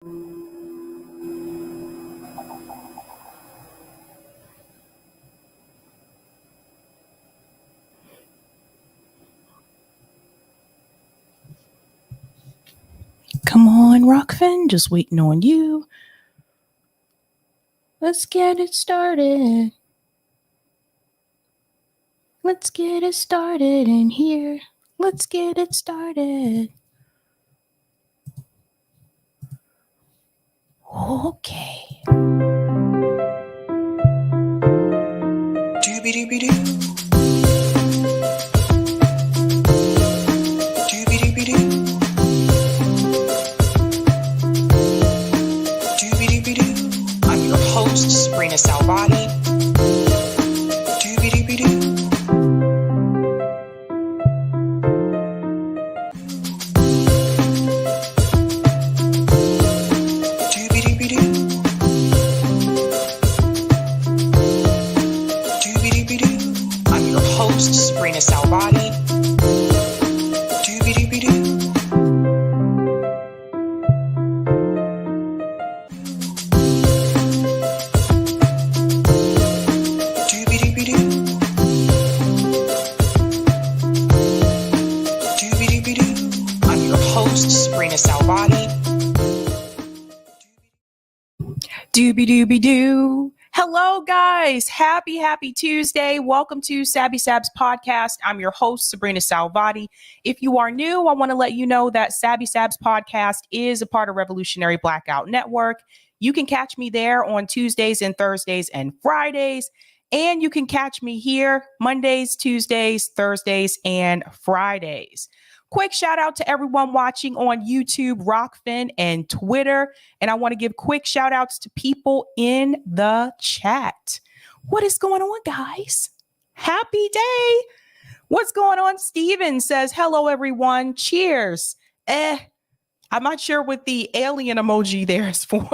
Come on, Rockfin, just waiting on you. Let's get it started. Let's get it started in here. Let's get it started. Okay. Doobie-doobie-doo. I'm your host, Sabrina Salvati. Doobie-doobie-doo. Doobie-doobie-doo. Doobie-doobie-doo. I'm your host, Sabrina Salvati. Doobie-doobie-doo. I'm your host, Sabrina Salvati. Doobie-doobie-doo. Hello, guys. Happy Tuesday. Welcome to Sabs podcast. I'm your host, Sabrina Salvati. If you are new, I want to let you know that Sabs podcast is a part of Revolutionary Blackout Network. You can catch me there on Tuesdays and Thursdays and Fridays. And you can catch me here Mondays, Tuesdays, Thursdays, and Fridays. Quick shout out to everyone watching on YouTube, Rockfin, and Twitter. And I want to give quick shout outs to people in the chat. What is going on, guys? Happy day. What's going on? Steven says, hello, everyone. Cheers. I'm not sure what the alien emoji there is for.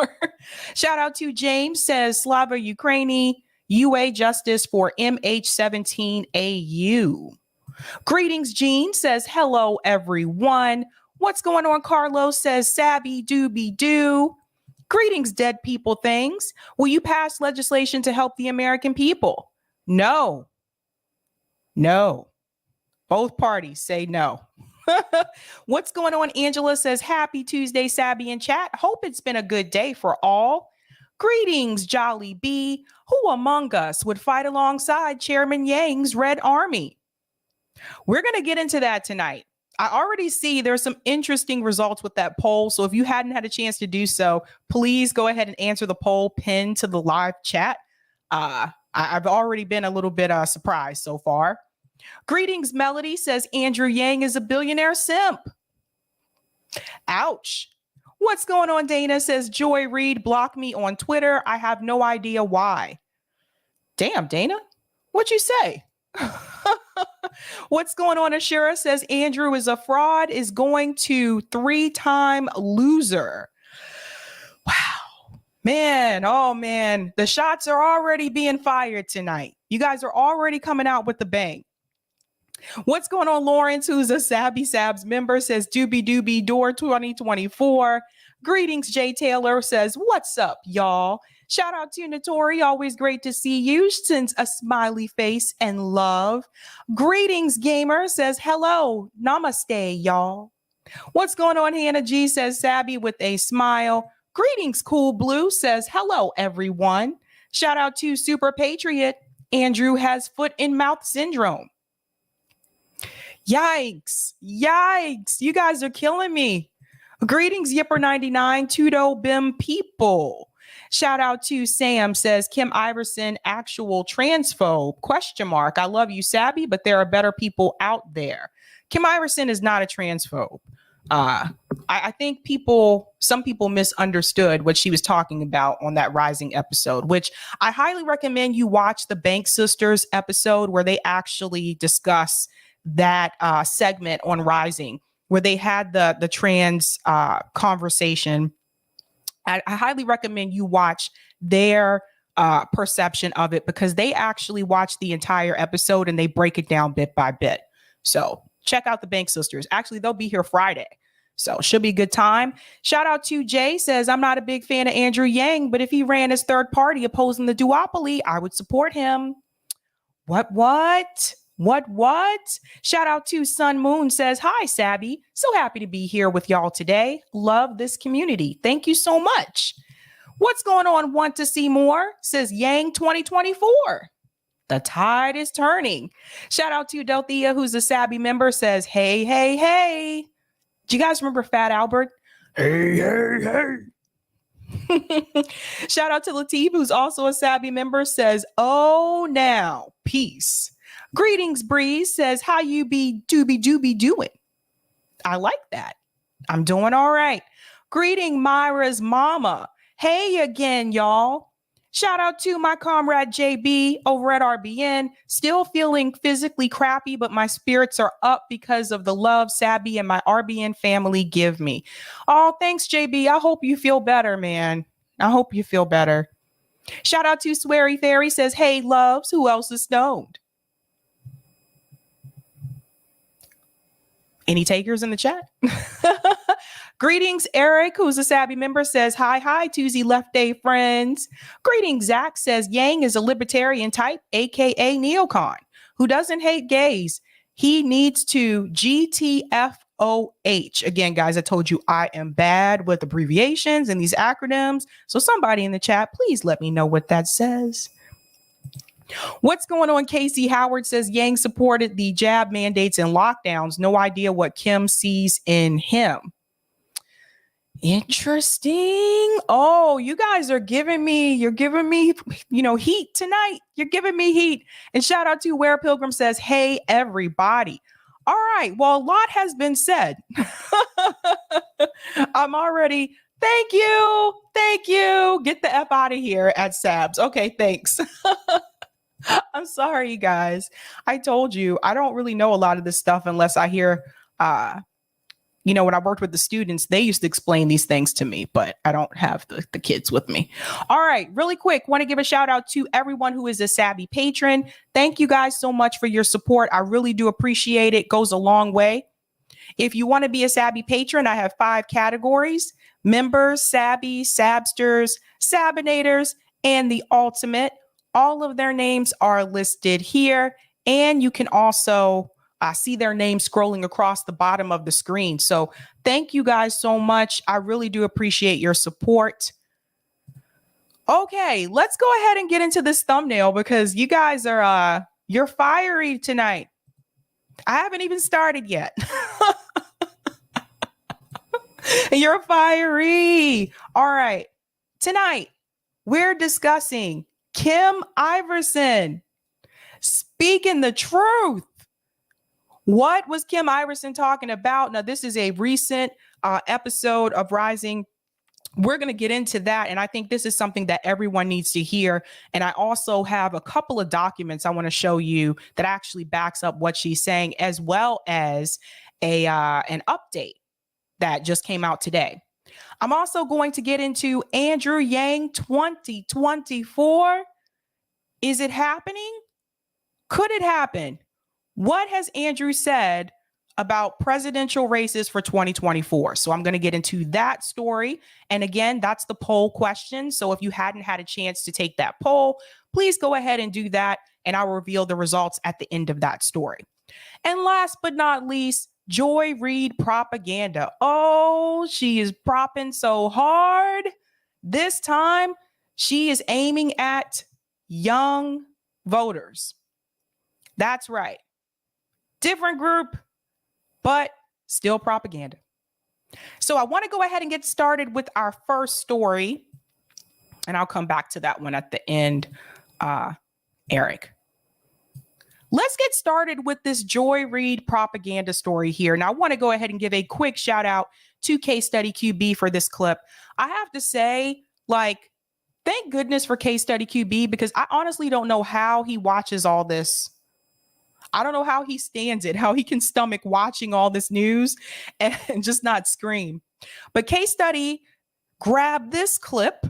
Shout out to James says, Slava Ukraini, UA Justice for MH17AU. Greetings, Jean says, hello, everyone. What's going on? Carlos says, Sabby doobie doo. Greetings, dead people things. Will you pass legislation to help the American people? No. No. Both parties say no. What's going on? Angela says, happy Tuesday, Sabby in chat. Hope it's been a good day for all. Greetings, Jolly B. Who among us would fight alongside Chairman Yang's Red Army? We're going to get into that tonight. I already see there's some interesting results with that poll. So if you hadn't had a chance to do so, please go ahead and answer the poll pinned to the live chat. I've already been a little bit surprised so far. Greetings, Melody says Andrew Yang is a billionaire simp. Ouch. What's going on? Dana says Joy Reid blocked me on Twitter. I have no idea why. Damn, Dana. What'd you say? What's going on? Ashura says Andrew is a fraud, is going to 3-time loser. Wow, man. Oh, man. The shots are already being fired tonight. You guys are already coming out with the bang. What's going on? Lawrence, who's a Sabs member, says doobie doobie door 2024. Greetings, Jay Taylor says, what's up, y'all? Shout out to Notori. Always great to see you. Sends a smiley face and love. Greetings, Gamer says, hello. Namaste, y'all. What's going on? Hannah G says, Sabby with a smile. Greetings, Cool Blue says, hello, everyone. Shout out to Super Patriot. Andrew has foot and mouth syndrome. Yikes. Yikes. You guys are killing me. Greetings, Yipper99, Tudo Bim people. Shout out to Sam says, Kim Iversen, actual transphobe, ? I love you, Sabby, but there are better people out there. Kim Iversen is not a transphobe. I think some people misunderstood what she was talking about on that Rising episode, which I highly recommend you watch the Bank Sisters episode where they actually discuss that segment on Rising, where they had the trans conversation. I highly recommend you watch their perception of it because they actually watch the entire episode and they break it down bit by bit. So check out the Bank Sisters. Actually, they'll be here Friday. So should be a good time. Shout out to Jay, says, I'm not a big fan of Andrew Yang, but if he ran as third party opposing the duopoly, I would support him. What? Shout out to Sun Moon, says, hi, Sabby. So happy to be here with y'all today. Love this community. Thank you so much. What's going on? Want to see more? Says Yang 2024. The tide is turning. Shout out to Delthea, who's a Sabby member, says, hey. Do you guys remember Fat Albert? Hey. Shout out to Latif, who's also a Sabby member, says, oh, now, peace. Greetings, Breeze, says, how you be doobie doing? I like that. I'm doing all right. Greeting Myra's mama. Hey again, y'all. Shout out to my comrade JB over at RBN. Still feeling physically crappy, but my spirits are up because of the love Sabby and my RBN family give me. Oh, thanks, JB. I hope you feel better, man. I hope you feel better. Shout out to Sweary Fairy, says, hey, loves, who else is stoned? Any takers in the chat? Greetings, Eric, who's a Sabby member, says, hi, Tuesday Left Day friends. Greetings, Zach, says, Yang is a libertarian type, aka neocon, who doesn't hate gays. He needs to GTFOH. Again, guys, I told you I am bad with abbreviations and these acronyms. So somebody in the chat, please let me know what that says. What's going on? Casey Howard says Yang supported the jab mandates and lockdowns. No idea what Kim sees in him. Interesting. Oh, you guys are giving me, heat tonight. You're giving me heat. And shout out to Where Pilgrim says, hey, everybody. All right. Well, a lot has been said. I'm already, thank you. Get the F out of here at Sabs. Okay, thanks. I'm sorry, you guys. I told you, I don't really know a lot of this stuff unless I hear, when I worked with the students, they used to explain these things to me, but I don't have the kids with me. All right, really quick, want to give a shout out to everyone who is a Sabby patron. Thank you guys so much for your support. I really do appreciate it. Goes a long way. If you want to be a Sabby patron, I have 5 categories: members, Sabby, Sabsters, Sabinators, and the ultimate. All of their names are listed here, and you can also see their names scrolling across the bottom of the screen. So thank you guys so much. I really do appreciate your support. Okay, let's go ahead and get into this thumbnail because you guys are, you're fiery tonight. I haven't even started yet. You're fiery. All right. Tonight, we're discussing Kim Iversen speaking the truth. What was Kim Iversen talking about? Now, this is a recent episode of Rising. We're going to get into that. And I think this is something that everyone needs to hear. And I also have a couple of documents I want to show you that actually backs up what she's saying, as well as an update that just came out today. I'm also going to get into Andrew Yang 2024. Is it happening? Could it happen? What has Andrew said about presidential races for 2024? So I'm going to get into that story. And again, that's the poll question. So if you hadn't had a chance to take that poll, please go ahead and do that. And I'll reveal the results at the end of that story. And last but not least, Joy Reid propaganda. Oh, she is propping so hard. This time, she is aiming at young voters. That's right. Different group, but still propaganda. So I want to go ahead and get started with our first story, and I'll come back to that one at the end, Eric. Let's get started with this Joy Reid propaganda story here. Now, I want to go ahead and give a quick shout out to Case Study QB for this clip. I have to say, thank goodness for Case Study QB, because I honestly don't know how he watches all this. I don't know how he stands it, how he can stomach watching all this news and just not scream. But Case Study grabbed this clip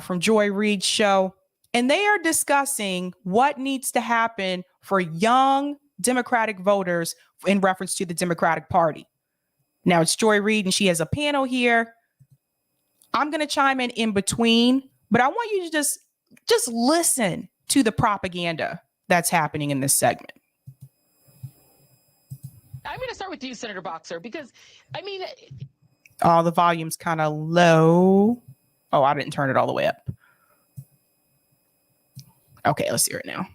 from Joy Reid's show, and they are discussing what needs to happen for young Democratic voters in reference to the Democratic Party. Now it's Joy Reid and she has a panel here. I'm going to chime in between, but I want you to just listen to the propaganda that's happening in this segment. I'm going to start with you, Senator Boxer, because, I mean... Oh, the volume's kind of low. Oh, I didn't turn it all the way up. Okay, let's hear it now.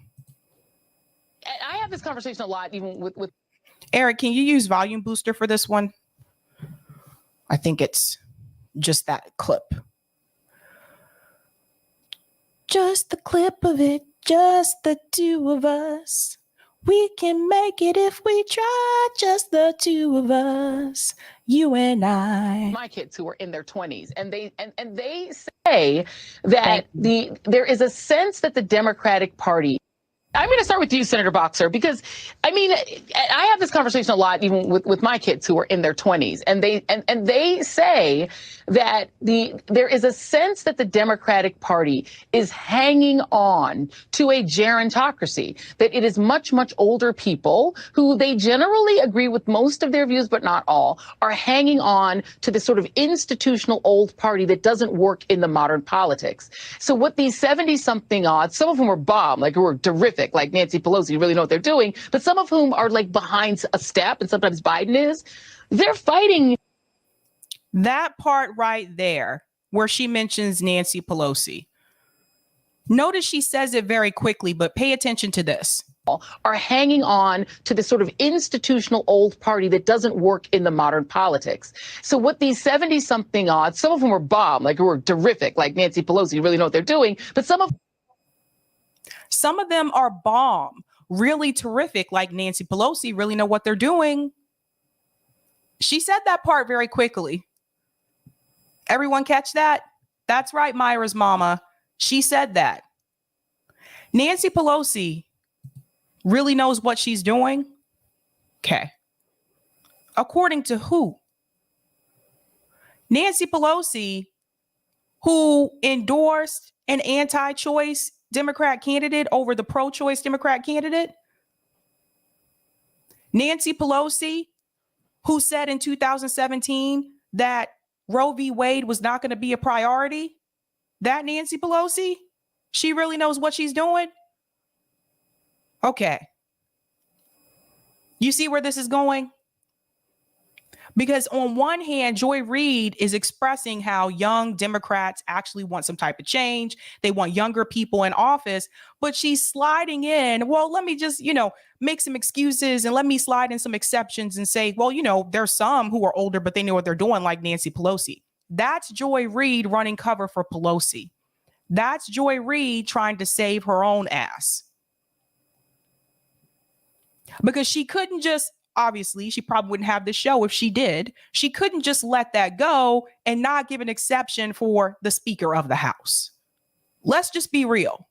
I have this conversation a lot, even with... Eric, can you use volume booster for this one? I think it's just that clip. Just the clip of it, just the two of us. We can make it if we try, just the two of us, you and I. My kids who are in their 20s, and they say that there is a sense that the Democratic Party... I'm going to start with you, Senator Boxer, because, I mean, I have this conversation a lot, even with my kids who are in their 20s, and they say that there is a sense that the Democratic Party is hanging on to a gerontocracy, that it is much, much older people who they generally agree with most of their views, but not all, are hanging on to this sort of institutional old party that doesn't work in the modern politics. So what these 70-something odds, some of whom are bomb, like who are terrific, like Nancy Pelosi, you really know what they're doing, but some of whom are like behind a step, and sometimes Biden is, they're fighting. That part right there, where she mentions Nancy Pelosi. Notice she says it very quickly, but pay attention to this. Are hanging on to this sort of institutional old party that doesn't work in the modern politics. So what these 70-something odds, some of whom are bomb, like who are terrific, like Nancy Pelosi, you really know what they're doing, but some of them are bomb, really terrific, like Nancy Pelosi, really know what they're doing. She said that part very quickly. Everyone catch that? That's right, Myra's mama. She said that. Nancy Pelosi really knows what she's doing. Okay. According to who? Nancy Pelosi, who endorsed an anti-choice Democrat candidate over the pro-choice Democrat candidate. Nancy Pelosi, who said in 2017 that Roe v. Wade was not going to be a priority. That Nancy Pelosi, she really knows what she's doing. Okay. You see where this is going? Because on one hand, Joy Reid is expressing how young Democrats actually want some type of change. They want younger people in office, but she's sliding in. Well, let me just, make some excuses and let me slide in some exceptions and say, well, there's some who are older, but they know what they're doing, like Nancy Pelosi. That's Joy Reid running cover for Pelosi. That's Joy Reid trying to save her own ass. Because she couldn't just, obviously, she probably wouldn't have the show if she did. She couldn't just let that go and not give an exception for the Speaker of the House. Let's just be real.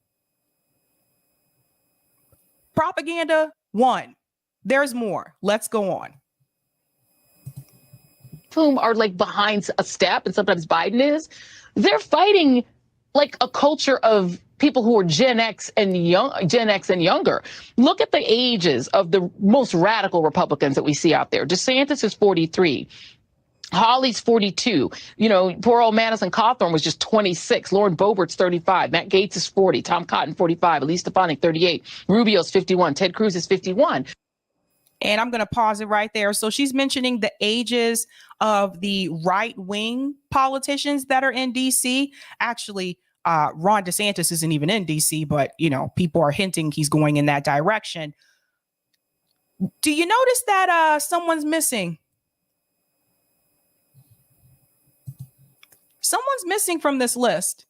Propaganda, one. There's more. Let's go on. Whom are like behind a step, and sometimes Biden is, they're fighting like a culture of people who are Gen X and younger. Look at the ages of the most radical Republicans that we see out there. DeSantis is 43. Hawley's 42. Poor old Madison Cawthorn was just 26. Lauren Boebert's 35. Matt Gaetz is 40. Tom Cotton, 45. Elise Stefanik, 38. Rubio's 51. Ted Cruz is 51. And I'm going to pause it right there. So she's mentioning the ages of the right-wing politicians that are in D.C. Actually, Ron DeSantis isn't even in D.C., but, people are hinting he's going in that direction. Do you notice that someone's missing? Someone's missing from this list.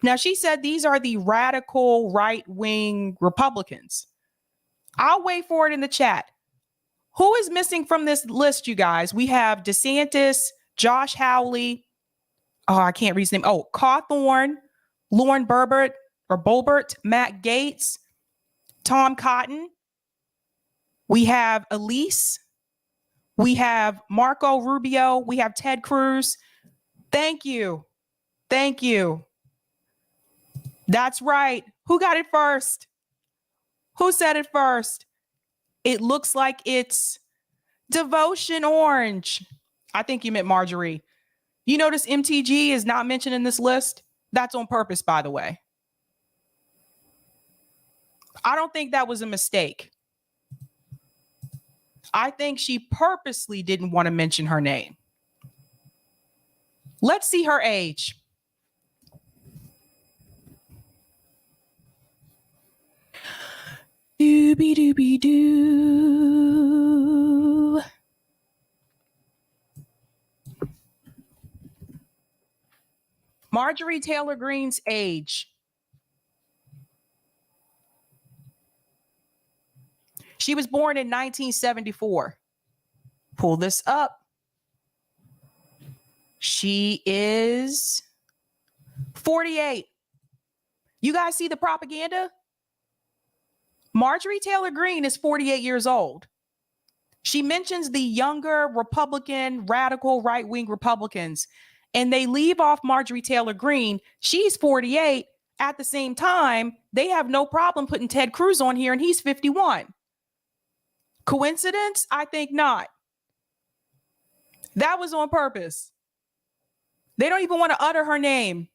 Now, she said these are the radical right-wing Republicans. I'll wait for it in the chat. Who is missing from this list, you guys? We have DeSantis, Josh Hawley. Oh, I can't read his name. Oh, Cawthorn, Lauren Boebert, Matt Gaetz, Tom Cotton. We have Elise. We have Marco Rubio. We have Ted Cruz. Thank you. Thank you. That's right. Who got it first? Who said it first? It looks like it's Devotion Orange. I think you meant Marjorie. You notice MTG is not mentioned in this list? That's on purpose, by the way. I don't think that was a mistake. I think she purposely didn't want to mention her name. Let's see her age. Doobie doobie doo. Marjorie Taylor Greene's age. She was born in 1974. Pull this up. She is 48. You guys see the propaganda? Marjorie Taylor Greene is 48 years old. She mentions the younger Republican, radical right-wing Republicans, and they leave off Marjorie Taylor Greene. She's 48. At the same time, they have no problem putting Ted Cruz on here, and he's 51. Coincidence? I think not. That was on purpose. They don't even want to utter her name.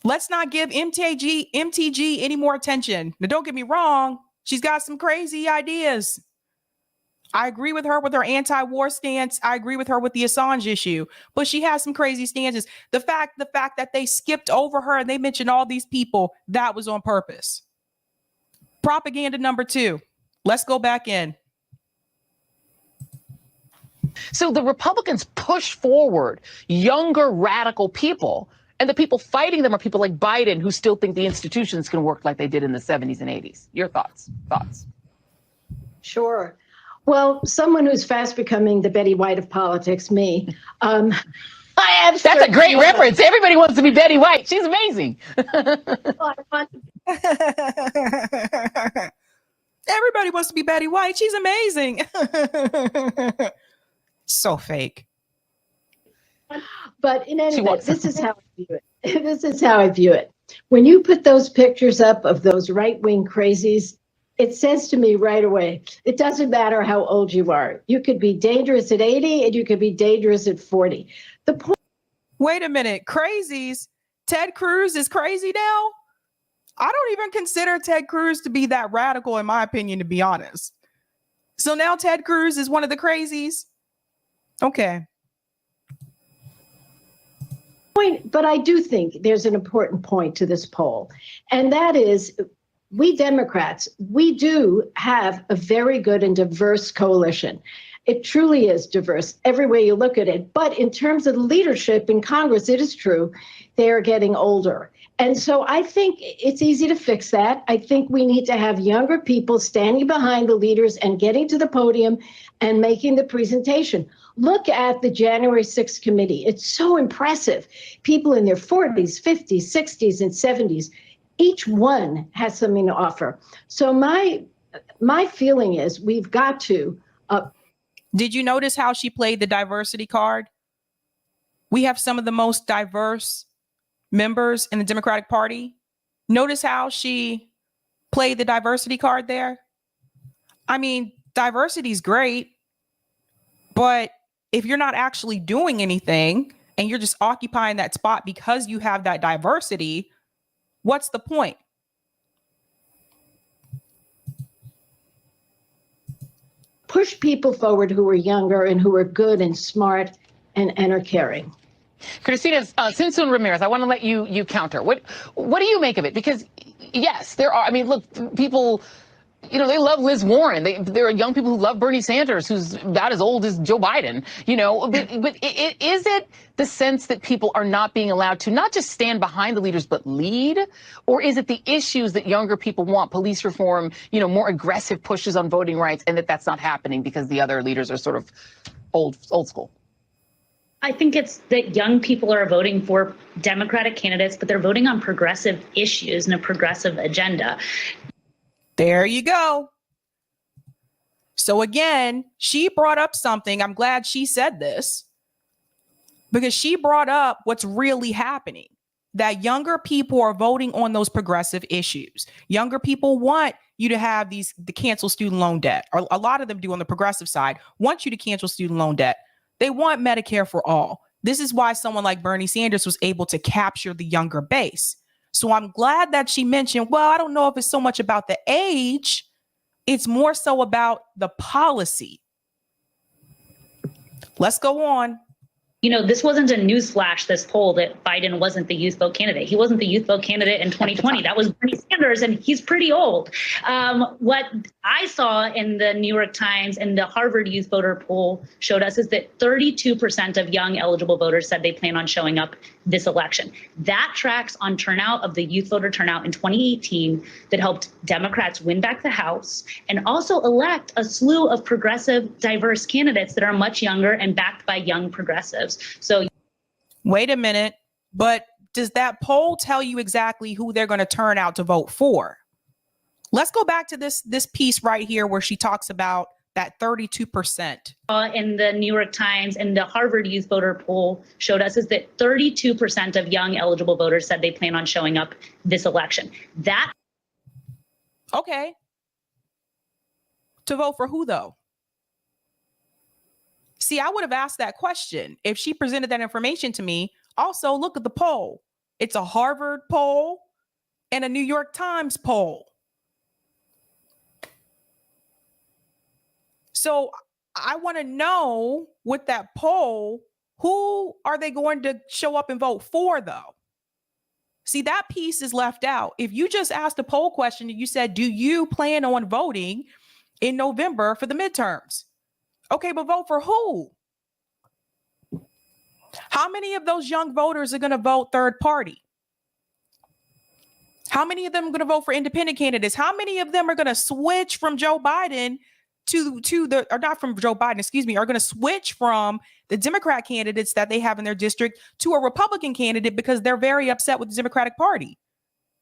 Let's not give MTG any more attention. Now, don't get me wrong. She's got some crazy ideas. I agree with her anti-war stance. I agree with her with the Assange issue, but she has some crazy stances. The fact that they skipped over her and they mentioned all these people, that was on purpose. Propaganda number 2. Let's go back in. So the Republicans push forward younger radical people, and the people fighting them are people like Biden who still think the institutions can work like they did in the 70s and 80s. Your thoughts? Sure. Well, someone who's fast becoming the Betty White of politics, me. I have. That's a great reference. Everybody wants to be Betty White. She's amazing. Everybody wants to be Betty White. She's amazing. So fake. But in any event, this is how I view it. This is how I view it. When you put those pictures up of those right-wing crazies, it says to me right away, it doesn't matter how old you are. You could be dangerous at 80 and you could be dangerous at 40. The point. Wait a minute. Crazies? Ted Cruz is crazy now? I don't even consider Ted Cruz to be that radical, in my opinion, to be honest. So now Ted Cruz is one of the crazies? Okay. But I do think there's an important point to this poll, and that is we Democrats, we do have a very good and diverse coalition. It truly is diverse every way you look at it. But in terms of leadership in Congress, it is true, they are getting older. And so I think it's easy to fix that. I think we need to have younger people standing behind the leaders and getting to the podium and making the presentation. Look at the January 6th committee. It's so impressive. People in their 40s, 50s, 60s, and 70s. Each one has something to offer. So my feeling is we've got to. Did you notice how she played the diversity card? We have some of the most diverse members in the Democratic Party. Notice how she played the diversity card there? I mean, diversity is great, but if you're not actually doing anything and you're just occupying that spot because you have that diversity, what's the point? Push people forward who are younger and who are good and smart and are caring. Christina Sinsun Ramirez, I want to let you counter. What do you make of it? Because yes, there are. I mean, look, people, you know, they love Liz Warren. There are young people who love Bernie Sanders, who's about as old as Joe Biden. You know, but is it the sense that people are not being allowed to not just stand behind the leaders but lead, or is it the issues that younger people want, police reform, you know, more aggressive pushes on voting rights, and that's not happening because the other leaders are sort of old school? I think it's that young people are voting for Democratic candidates, but they're voting on progressive issues and a progressive agenda. There you go. So again, she brought up something. I'm glad she said this because she brought up what's really happening. that younger people are voting on those progressive issues. Younger people want you to have the cancel student loan debt, or a lot of them do on the progressive side, want you to cancel student loan debt. They want Medicare for all. This is why someone like Bernie Sanders was able to capture the younger base. So I'm glad that she mentioned, well, I don't know if it's so much about the age. It's more so about the policy. Let's go on. You know, this wasn't a newsflash, this poll, that Biden wasn't the youth vote candidate. He wasn't the youth vote candidate in 2020. That was Bernie Sanders, and he's pretty old. What I saw in the New York Times and the Harvard Youth Voter poll showed us is that 32% of young eligible voters said they plan on showing up this election. That tracks on turnout of the youth voter turnout in 2018 that helped Democrats win back the House and also elect a slew of progressive, diverse candidates that are much younger and backed by young progressives. So wait a minute, but does that poll tell you exactly who they're going to turn out to vote for? Let's go back to this piece right here where she talks about that 32%. In the New York Times and the Harvard Youth Voter poll showed us is that 32% of young eligible voters said they plan on showing up this election. That. Okay. To vote for who, though? See, I would have asked that question if she presented that information to me. Also, look at the poll. It's a Harvard poll and a New York Times poll. So I want to know with that poll, who are they going to show up and vote for, though? See, that piece is left out. If you just asked a poll question and you said, do you plan on voting in November for the midterms? Okay, but vote for who? How many of those young voters are going to vote third party? How many of them are going to vote for independent candidates? How many of them are going to switch from Joe Biden to the, or not from Joe Biden, excuse me, are going to switch from the Democrat candidates that they have in their district to a Republican candidate because they're very upset with the Democratic Party?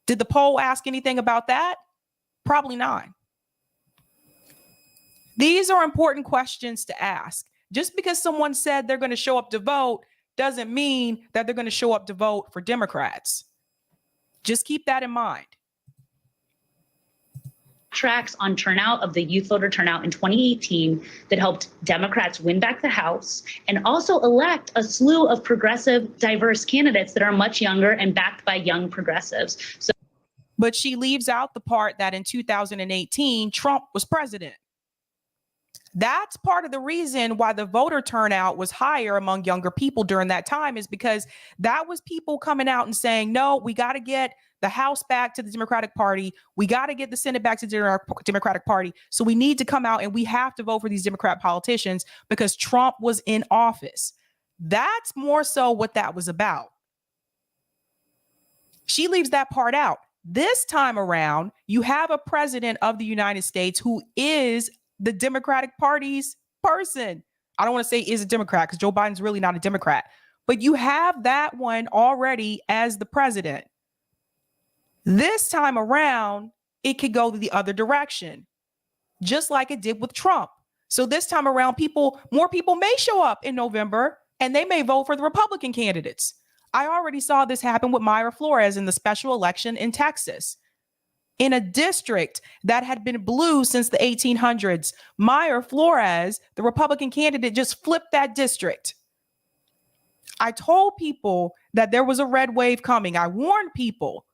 Did the poll ask anything about that? Probably not. These are important questions to ask. Just because someone said they're going to show up to vote doesn't mean that they're going to show up to vote for Democrats. Just keep that in mind. Tracks on turnout of the youth voter turnout in 2018 that helped Democrats win back the House and also elect a slew of progressive, diverse candidates that are much younger and backed by young progressives. So, but she leaves out the part that in 2018, Trump was president. That's part of the reason why the voter turnout was higher among younger people during that time, is because that was people coming out and saying, no, we got to get the House back to the Democratic Party. We got to get the Senate back to the Democratic Party. So we need to come out and we have to vote for these Democrat politicians because Trump was in office. That's more so what that was about. She leaves that part out. This time around, you have a president of the United States who is the Democratic Party's person. I don't want to say is a Democrat because Joe Biden's really not a Democrat, but you have that one already as the president. This time around, it could go the other direction, just like it did with Trump. So this time around, more people may show up in November and they may vote for the Republican candidates. I already saw this happen with Mayra Flores in the special election in Texas. In a district that had been blue since the 1800s, Mayra Flores, the Republican candidate, just flipped that district. I told people that there was a red wave coming. I warned people.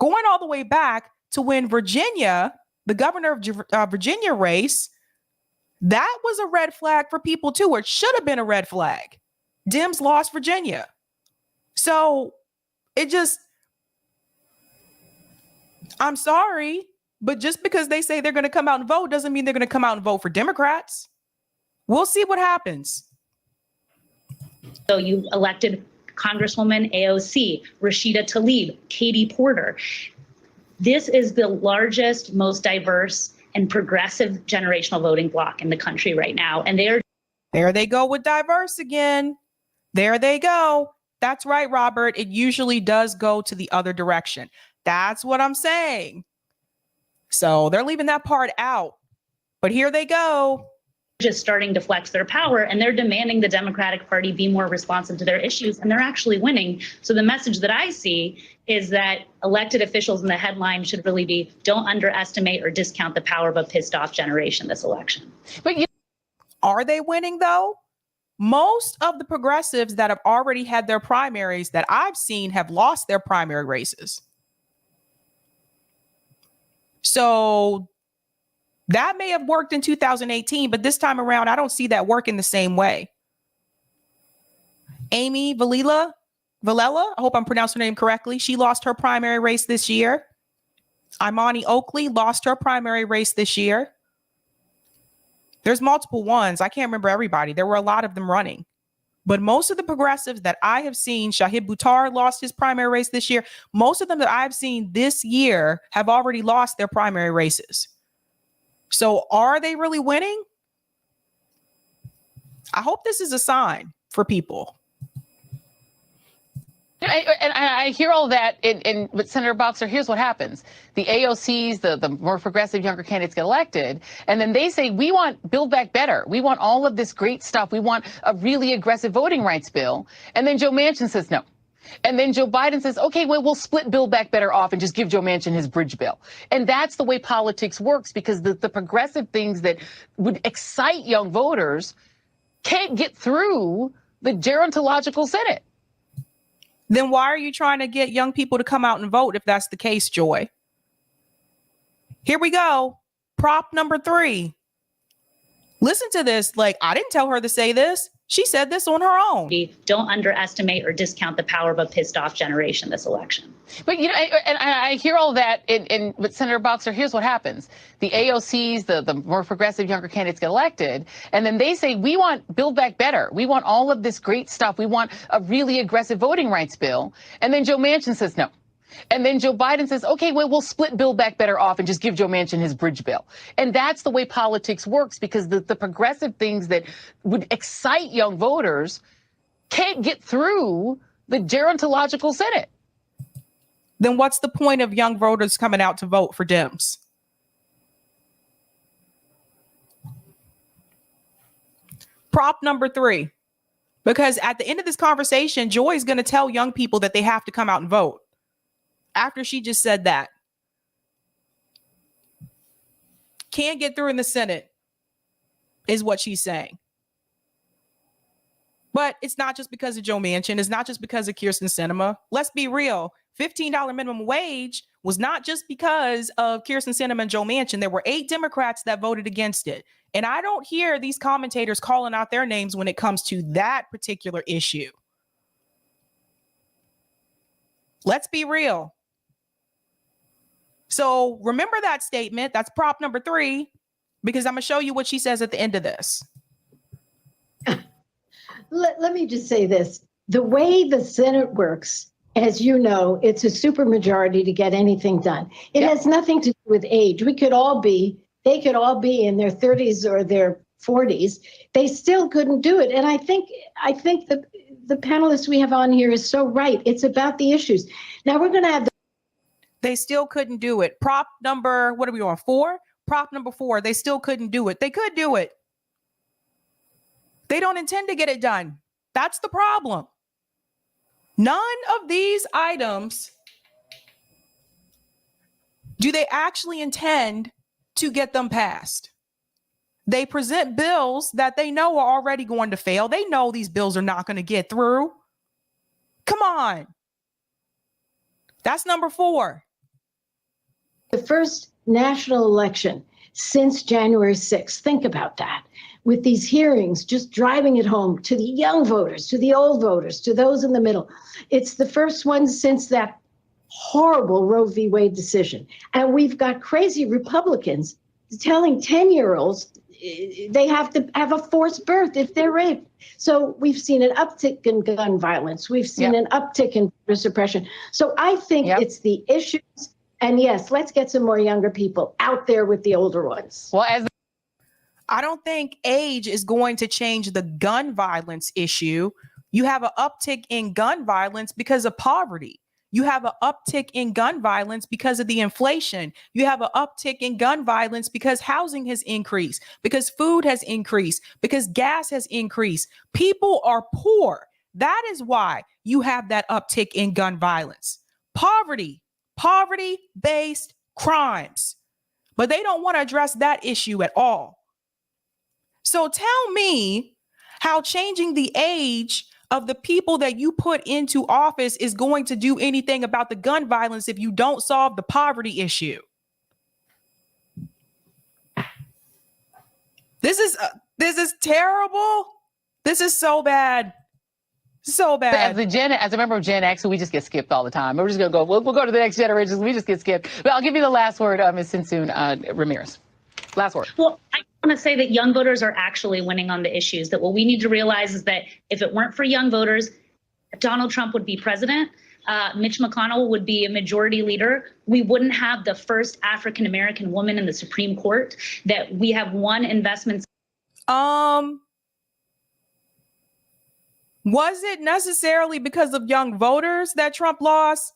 Going all the way back to when Virginia, the governor of Virginia race, that was a red flag for people too, or it should have been a red flag. Dems lost Virginia. So I'm sorry, but just because they say they're going to come out and vote doesn't mean they're going to come out and vote for Democrats. We'll see what happens. So you elected Congresswoman AOC, Rashida Tlaib, Katie Porter. This is the largest, most diverse and progressive generational voting bloc in the country right now. And there they go with diverse again. There they go. That's right, Robert. It usually does go to the other direction. That's what I'm saying. So they're leaving that part out. But here they go. just starting to flex their power, and they're demanding the Democratic Party be more responsive to their issues, and they're actually winning. So the message that I see is that elected officials in the headline should really be, don't underestimate or discount the power of a pissed off generation this election. But are they winning though? Most of the progressives that have already had their primaries that I've seen have lost their primary races. So that may have worked in 2018, but this time around, I don't see that working the same way. Amy Vilela, I hope I'm pronouncing her name correctly. She lost her primary race this year. Imani Oakley lost her primary race this year. There's multiple ones. I can't remember everybody. There were a lot of them running. But most of the progressives that I have seen, Shahid Buttar lost his primary race this year. Most of them that I've seen this year have already lost their primary races. So are they really winning? I hope this is a sign for people. I hear all that, but Senator Boxer, here's what happens. The AOCs, the more progressive younger candidates get elected, and then they say, we want Build Back Better. We want all of this great stuff. We want a really aggressive voting rights bill. And then Joe Manchin says no. And then Joe Biden says, okay, well, we'll split Build Back Better off and just give Joe Manchin his bridge bill. And that's the way politics works, because the progressive things that would excite young voters can't get through the gerontological Senate. Then why are you trying to get young people to come out and vote if that's the case, Joy? Here we go. Prop number 3. Listen to this. Like, I didn't tell her to say this. She said this on her own. Don't underestimate or discount the power of a pissed off generation this election. But, you know, I hear all that, but Senator Boxer, here's what happens. The AOCs, the more progressive younger candidates get elected, and then they say, we want Build Back Better. We want all of this great stuff. We want a really aggressive voting rights bill. And then Joe Manchin says no. And then Joe Biden says, okay, well, we'll split Build Back Better off and just give Joe Manchin his bridge bill. And that's the way politics works, because the progressive things that would excite young voters can't get through the gerontological Senate. Then what's the point of young voters coming out to vote for Dems? Prop number 3, because at the end of this conversation, Joy is going to tell young people that they have to come out and vote. After she just said that. Can't get through in the Senate is what she's saying. But it's not just because of Joe Manchin. It's not just because of Kyrsten Sinema. Let's be real. $15 minimum wage was not just because of Kyrsten Sinema and Joe Manchin. There were 8 Democrats that voted against it. And I don't hear these commentators calling out their names when it comes to that particular issue. Let's be real. So remember that statement. That's prop number 3, because I'm going to show you what she says at the end of this. Let me just say this. The way the Senate works, as you know, it's a supermajority to get anything done. It has nothing to do with age. They could all be in their 30s or their 40s. They still couldn't do it. And I think the panelists we have on here is so right. It's about the issues. Now we're going to have They still couldn't do it. Prop number, what are we on, 4? Prop number 4, they still couldn't do it. They could do it. They don't intend to get it done. That's the problem. None of these items do they actually intend to get them passed. They present bills that they know are already going to fail. They know these bills are not going to get through. Come on. That's number 4. the first national election since January 6th. Think about that. With these hearings, just driving it home to the young voters, to the old voters, to those in the middle. It's the first one since that horrible Roe v. Wade decision. And we've got crazy Republicans telling 10-year-olds they have to have a forced birth if they're raped. So we've seen an uptick in gun violence. We've seen an uptick in voter suppression. So I think it's the issues. And yes, let's get some more younger people out there with the older ones. Well, I don't think age is going to change the gun violence issue. You have an uptick in gun violence because of poverty. You have an uptick in gun violence because of the inflation. You have an uptick in gun violence because housing has increased, because food has increased, because gas has increased. People are poor. That is why you have that uptick in gun violence. Poverty-based crimes. But they don't want to address that issue at all. So tell me how changing the age of the people that you put into office is going to do anything about the gun violence if you don't solve the poverty issue. This is terrible. This is so bad. So bad. As a member of Gen X, we just get skipped all the time. We're just going to go, we'll go to the next generation. We just get skipped. But I'll give you the last word, Ms. Sinsoon Ramirez. Last word. Well, I want to say that young voters are actually winning on the issues, that what we need to realize is that if it weren't for young voters, Donald Trump would be president. Mitch McConnell would be a majority leader. We wouldn't have the first African-American woman in the Supreme Court, that we have one investment. Was it necessarily because of young voters that Trump lost?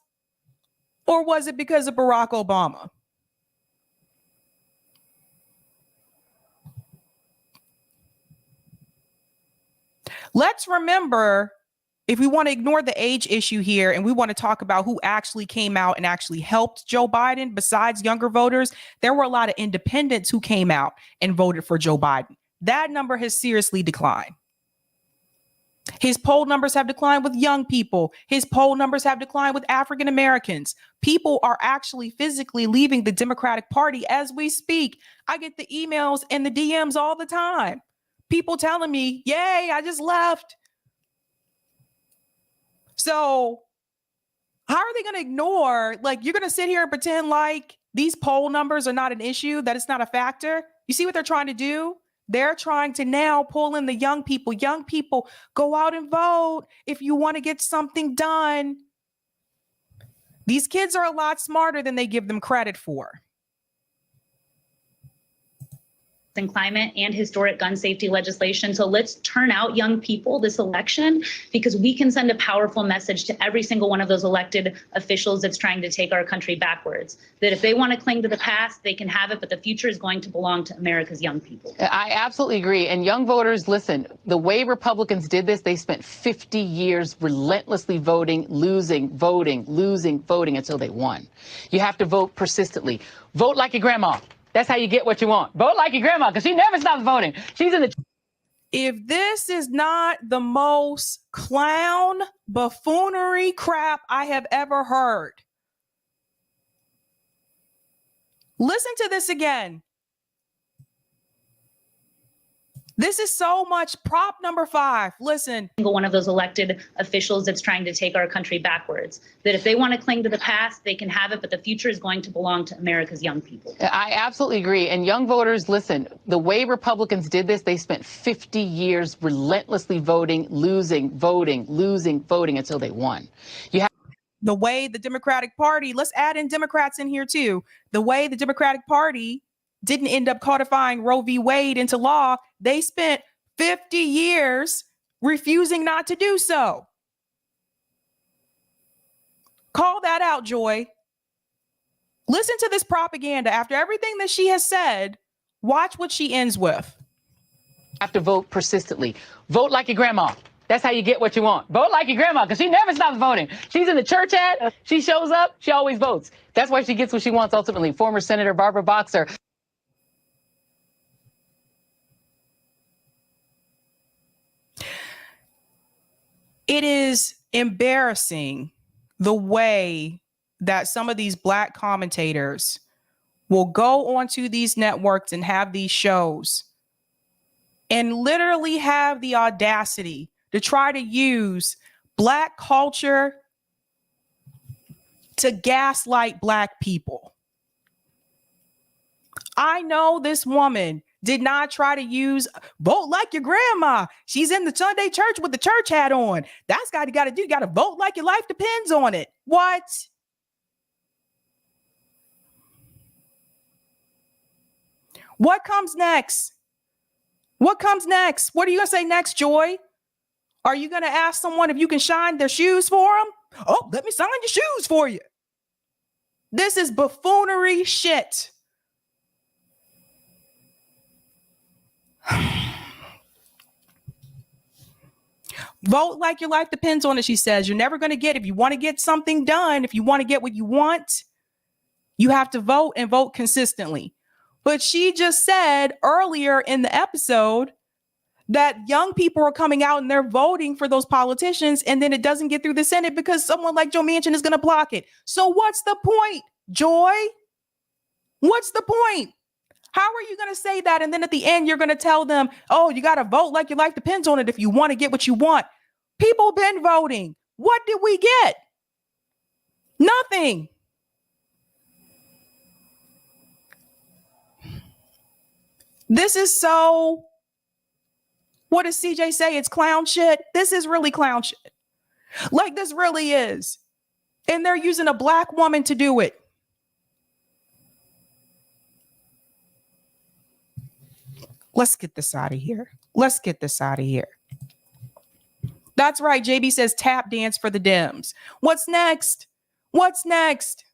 Or was it because of Barack Obama? Let's remember, if we want to ignore the age issue here and we want to talk about who actually came out and actually helped Joe Biden, besides younger voters, there were a lot of independents who came out and voted for Joe Biden. That number has seriously declined. His poll numbers have declined with young people. His poll numbers have declined with African Americans. People are actually physically leaving the Democratic Party as we speak. I get the emails and the DMs all the time. People telling me, yay, I just left. So how are they going to ignore, like, you're going to sit here and pretend like these poll numbers are not an issue, that it's not a factor? You see what they're trying to do? They're trying to now pull in the young people. Young people, go out and vote if you want to get something done. These kids are a lot smarter than they give them credit for. And climate and historic gun safety legislation. So let's turn out young people this election, because we can send a powerful message to every single one of those elected officials that's trying to take our country backwards, that if they want to cling to the past, they can have it, but the future is going to belong to America's young people. I absolutely agree. And young voters, listen, the way Republicans did this, they spent 50 years relentlessly voting, losing, voting until they won. You have to vote persistently. Vote like your grandma. That's how you get what you want. Vote like your grandma, because she never stops voting. She's in the... If this is not the most clown buffoonery crap I have ever heard, listen to this again. This is so much prop number 5. Listen. One of those elected officials that's trying to take our country backwards, that if they want to cling to the past, they can have it, but the future is going to belong to America's young people. I absolutely agree. And young voters, listen, the way Republicans did this, they spent 50 years relentlessly voting, losing, voting until they won. You have the way the Democratic Party, let's add in Democrats in here too. The way the Democratic Party didn't end up codifying Roe v. Wade into law, they spent 50 years refusing not to do so. Call that out, Joy. Listen to this propaganda. After everything that she has said, watch what she ends with. Have to vote persistently. Vote like your grandma. That's how you get what you want. Vote like your grandma, because she never stops voting. She's in the church hat. She shows up. She always votes. That's why she gets what she wants ultimately. Former Senator Barbara Boxer. It is embarrassing the way that some of these Black commentators will go onto these networks and have these shows and literally have the audacity to try to use Black culture to gaslight Black people. I know this woman did not try to use vote like your grandma. She's in the Sunday church with the church hat on. That's got to do. You got to vote like your life depends on it. What? What comes next? What comes next? What are you going to say next, Joy? Are you going to ask someone if you can shine their shoes for them? Oh, let me sign your shoes for you. This is buffoonery shit. Vote like your life depends on it, she says. You're never going to get, if you want to get something done, if you want to get what you want, you have to vote and vote consistently. But she just said earlier in the episode that young people are coming out and they're voting for those politicians, and then it doesn't get through the Senate because someone like Joe Manchin is going to block it. So what's the point, Joy? What's the point? How are you going to say that? And then at the end, you're going to tell them, oh, you got to vote like your life depends on it if you want to get what you want. People been voting. What did we get? Nothing. This is so, what does CJ say? It's clown shit. This is really clown shit. Like, this really is. And they're using a black woman to do it. Let's get this out of here. Let's get this out of here. That's right. JB says tap dance for the Dems. What's next? What's next?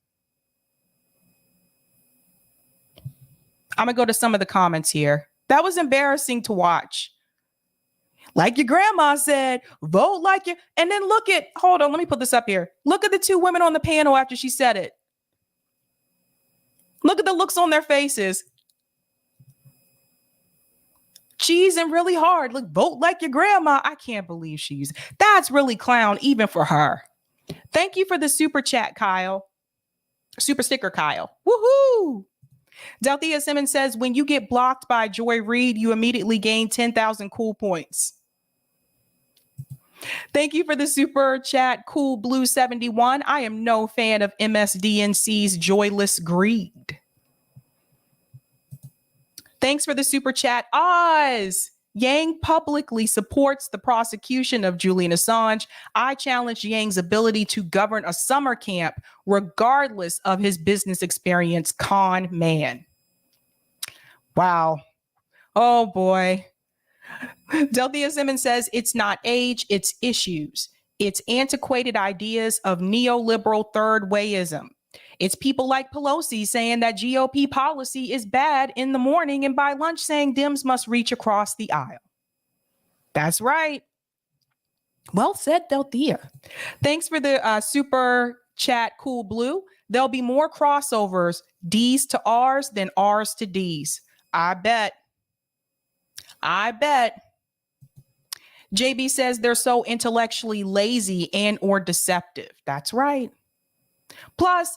I'm going to go to some of the comments here. That was embarrassing to watch. Like your grandma said, vote like you. And then look at, hold on, let me put this up here. Look at the two women on the panel after she said it. Look at the looks on their faces. Cheesing really hard. Look, vote like your grandma. I can't believe she's, that's really clown even for her. Thank you for the super chat, Kyle. Super sticker, Kyle. Woohoo! Delthea Simmons says, when you get blocked by Joy Reid, you immediately gain 10,000 cool points. Thank you for the super chat, Cool Blue 71. I am no fan of MSDNC's joyless greed. Thanks for the super chat, Oz. Yang publicly supports the prosecution of Julian Assange. I challenge Yang's ability to govern a summer camp regardless of his business experience. Con man. Wow. Oh boy. Delthea Simmons says it's not age, it's issues. It's antiquated ideas of neoliberal third wayism. It's people like Pelosi saying that GOP policy is bad in the morning and by lunch saying Dems must reach across the aisle. That's right. Well said, Delthea. Thanks for the super chat, Cool Blue. There'll be more crossovers, D's to R's than R's to D's. I bet. I bet. JB says they're so intellectually lazy and or deceptive. That's right. Plus,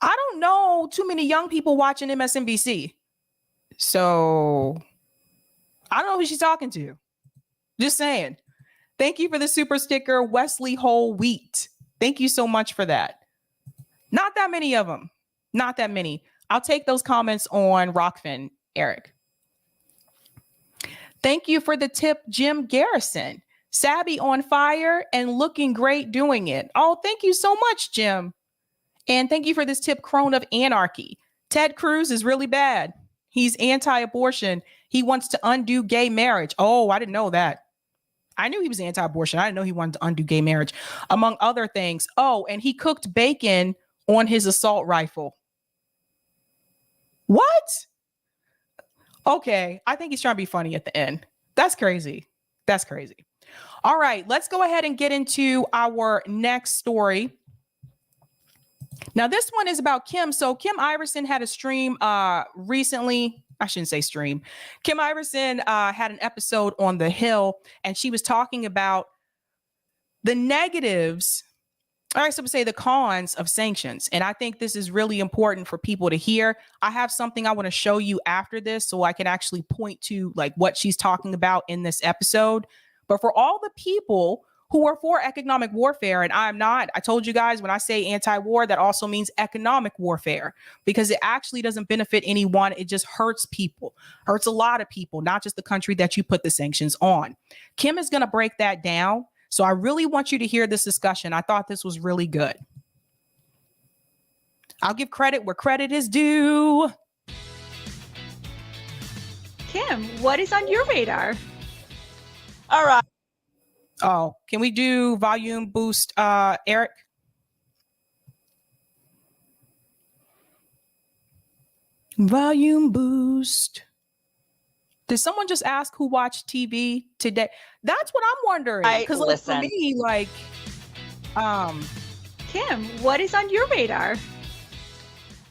I don't know too many young people watching MSNBC. So I don't know who she's talking to. Just saying. Thank you for the super sticker, Wesley Whole Wheat. Thank you so much for that. Not that many of them. Not that many. I'll take those comments on Rockfin, Eric. Thank you for the tip, Jim Garrison. Sabby on fire and looking great doing it. Oh, thank you so much, Jim. And thank you for this tip, Crone of Anarchy. Ted Cruz is really bad. He's anti-abortion. He wants to undo gay marriage. Oh, I didn't know that. I knew he was anti-abortion. I didn't know he wanted to undo gay marriage, among other things. Oh, and he cooked bacon on his assault rifle. What? Okay, I think he's trying to be funny at the end. That's crazy. That's crazy. All right, let's go ahead and get into our next story. Now, this one is about Kim. So Kim Iversen had a stream recently. I shouldn't say stream. Kim Iversen had an episode on The Hill, and she was talking about the negatives, or I should say the cons of sanctions. And I think this is really important for people to hear. I have something I want to show you after this so I can actually point to like what she's talking about in this episode. But for all the people who are for economic warfare, and I'm not, I told you guys when I say anti-war, that also means economic warfare, because it actually doesn't benefit anyone. It just hurts people, hurts a lot of people, not just the country that you put the sanctions on. Kim is going to break that down. So I really want you to hear this discussion. I thought this was really good. I'll give credit where credit is due. Kim, what is on your radar? All right. Oh, can we do volume boost, Eric? Volume boost. Did someone just ask who watched TV today? That's what I'm wondering. Because like, for me, like, Kim, what is on your radar?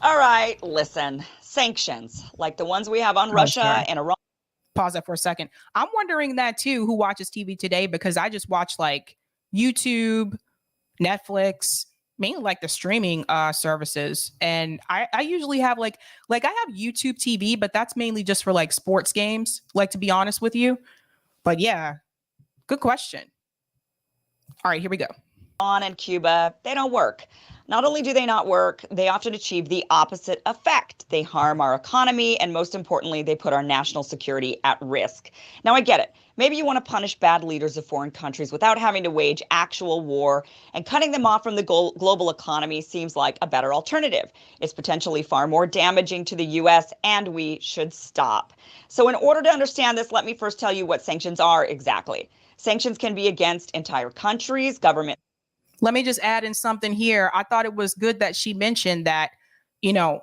All right, listen. Sanctions, like the ones we have on Russia and Iran. Pause that for a second. I'm wondering that too, who watches TV today, because I just watch like YouTube, Netflix, mainly like the streaming services. And I usually have like I have YouTube TV, but that's mainly just for like sports games, like, to be honest with you. But yeah, good question. All right, here we go. Iran and Cuba, they don't work. Not only do they not work, they often achieve the opposite effect. They harm our economy, and most importantly, they put our national security at risk. Now, I get it. Maybe you want to punish bad leaders of foreign countries without having to wage actual war, and cutting them off from the global economy seems like a better alternative. It's potentially far more damaging to the U.S., and we should stop. So in order to understand this, let me first tell you what sanctions are exactly. Sanctions can be against entire countries, government. Let me just add in something here. I thought it was good that she mentioned that, you know,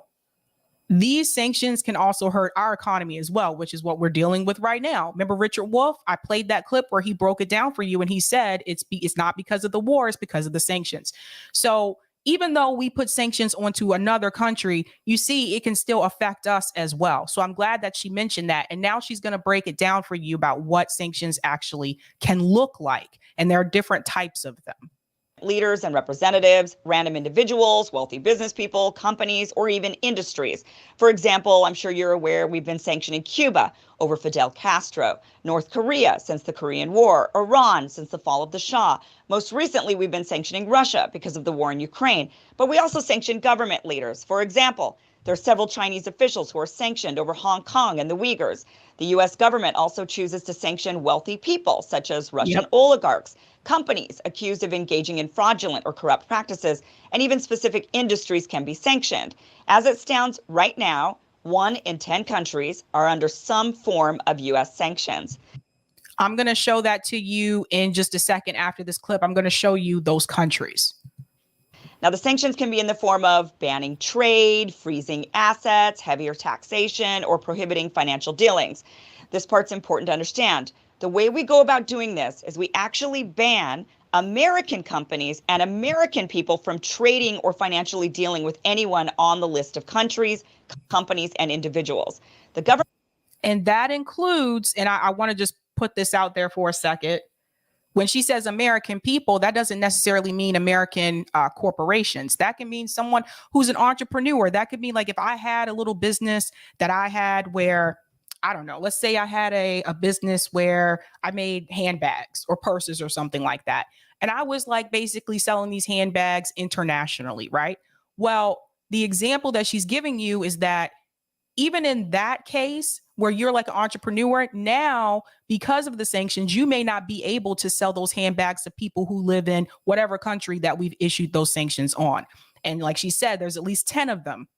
these sanctions can also hurt our economy as well, which is what we're dealing with right now. Remember Richard Wolff? I played that clip where he broke it down for you, and he said it's not because of the war, it's because of the sanctions. So even though we put sanctions onto another country, you see it can still affect us as well. So I'm glad that she mentioned that. And now she's going to break it down for you about what sanctions actually can look like. And there are different types of them. Leaders and representatives, random individuals, wealthy business people, companies, or even industries. For example, I'm sure you're aware we've been sanctioning Cuba over Fidel Castro, North Korea since the Korean War, Iran since the fall of the Shah. Most recently, we've been sanctioning Russia because of the war in Ukraine. But we also sanction government leaders. For example, there are several Chinese officials who are sanctioned over Hong Kong and the Uyghurs. The U.S. government also chooses to sanction wealthy people, such as Russian oligarchs, companies accused of engaging in fraudulent or corrupt practices, and even specific industries can be sanctioned. As it stands right now, 1 in 10 countries are under some form of U.S. sanctions. I'm going to show that to you in just a second after this clip. I'm going to show you those countries. Now, the sanctions can be in the form of banning trade, freezing assets, heavier taxation, or prohibiting financial dealings. This part's important to understand. The way we go about doing this is we actually ban American companies and American people from trading or financially dealing with anyone on the list of countries, companies, and individuals. The government. And that includes, and I want to just put this out there for a second. When she says American people, that doesn't necessarily mean American corporations. That can mean someone who's an entrepreneur. That could mean like if I had a little business that I had where, I don't know, let's say I had a business where I made handbags or purses or something like that. And I was like basically selling these handbags internationally, right? Well, the example that she's giving you is that even in that case where you're like an entrepreneur now, because of the sanctions, you may not be able to sell those handbags to people who live in whatever country that we've issued those sanctions on. And like she said, there's at least 10 of them.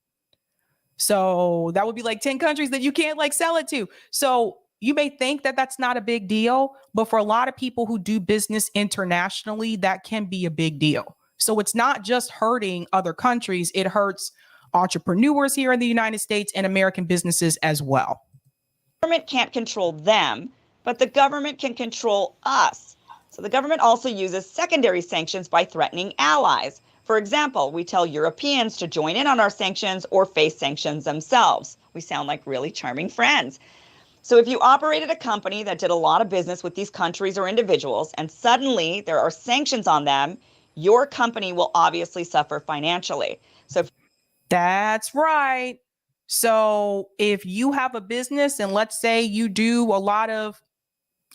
So that would be like 10 countries that you can't like sell it to. So you may think that that's not a big deal, but for a lot of people who do business internationally, that can be a big deal. So it's not just hurting other countries, it hurts entrepreneurs here in the United States and American businesses as well. The government can't control them, but the government can control us. So the government also uses secondary sanctions by threatening allies. For example, we tell Europeans to join in on our sanctions or face sanctions themselves. We sound like really charming friends. So if you operated a company that did a lot of business with these countries or individuals, and suddenly there are sanctions on them, your company will obviously suffer financially. That's right. So if you have a business and let's say you do a lot of,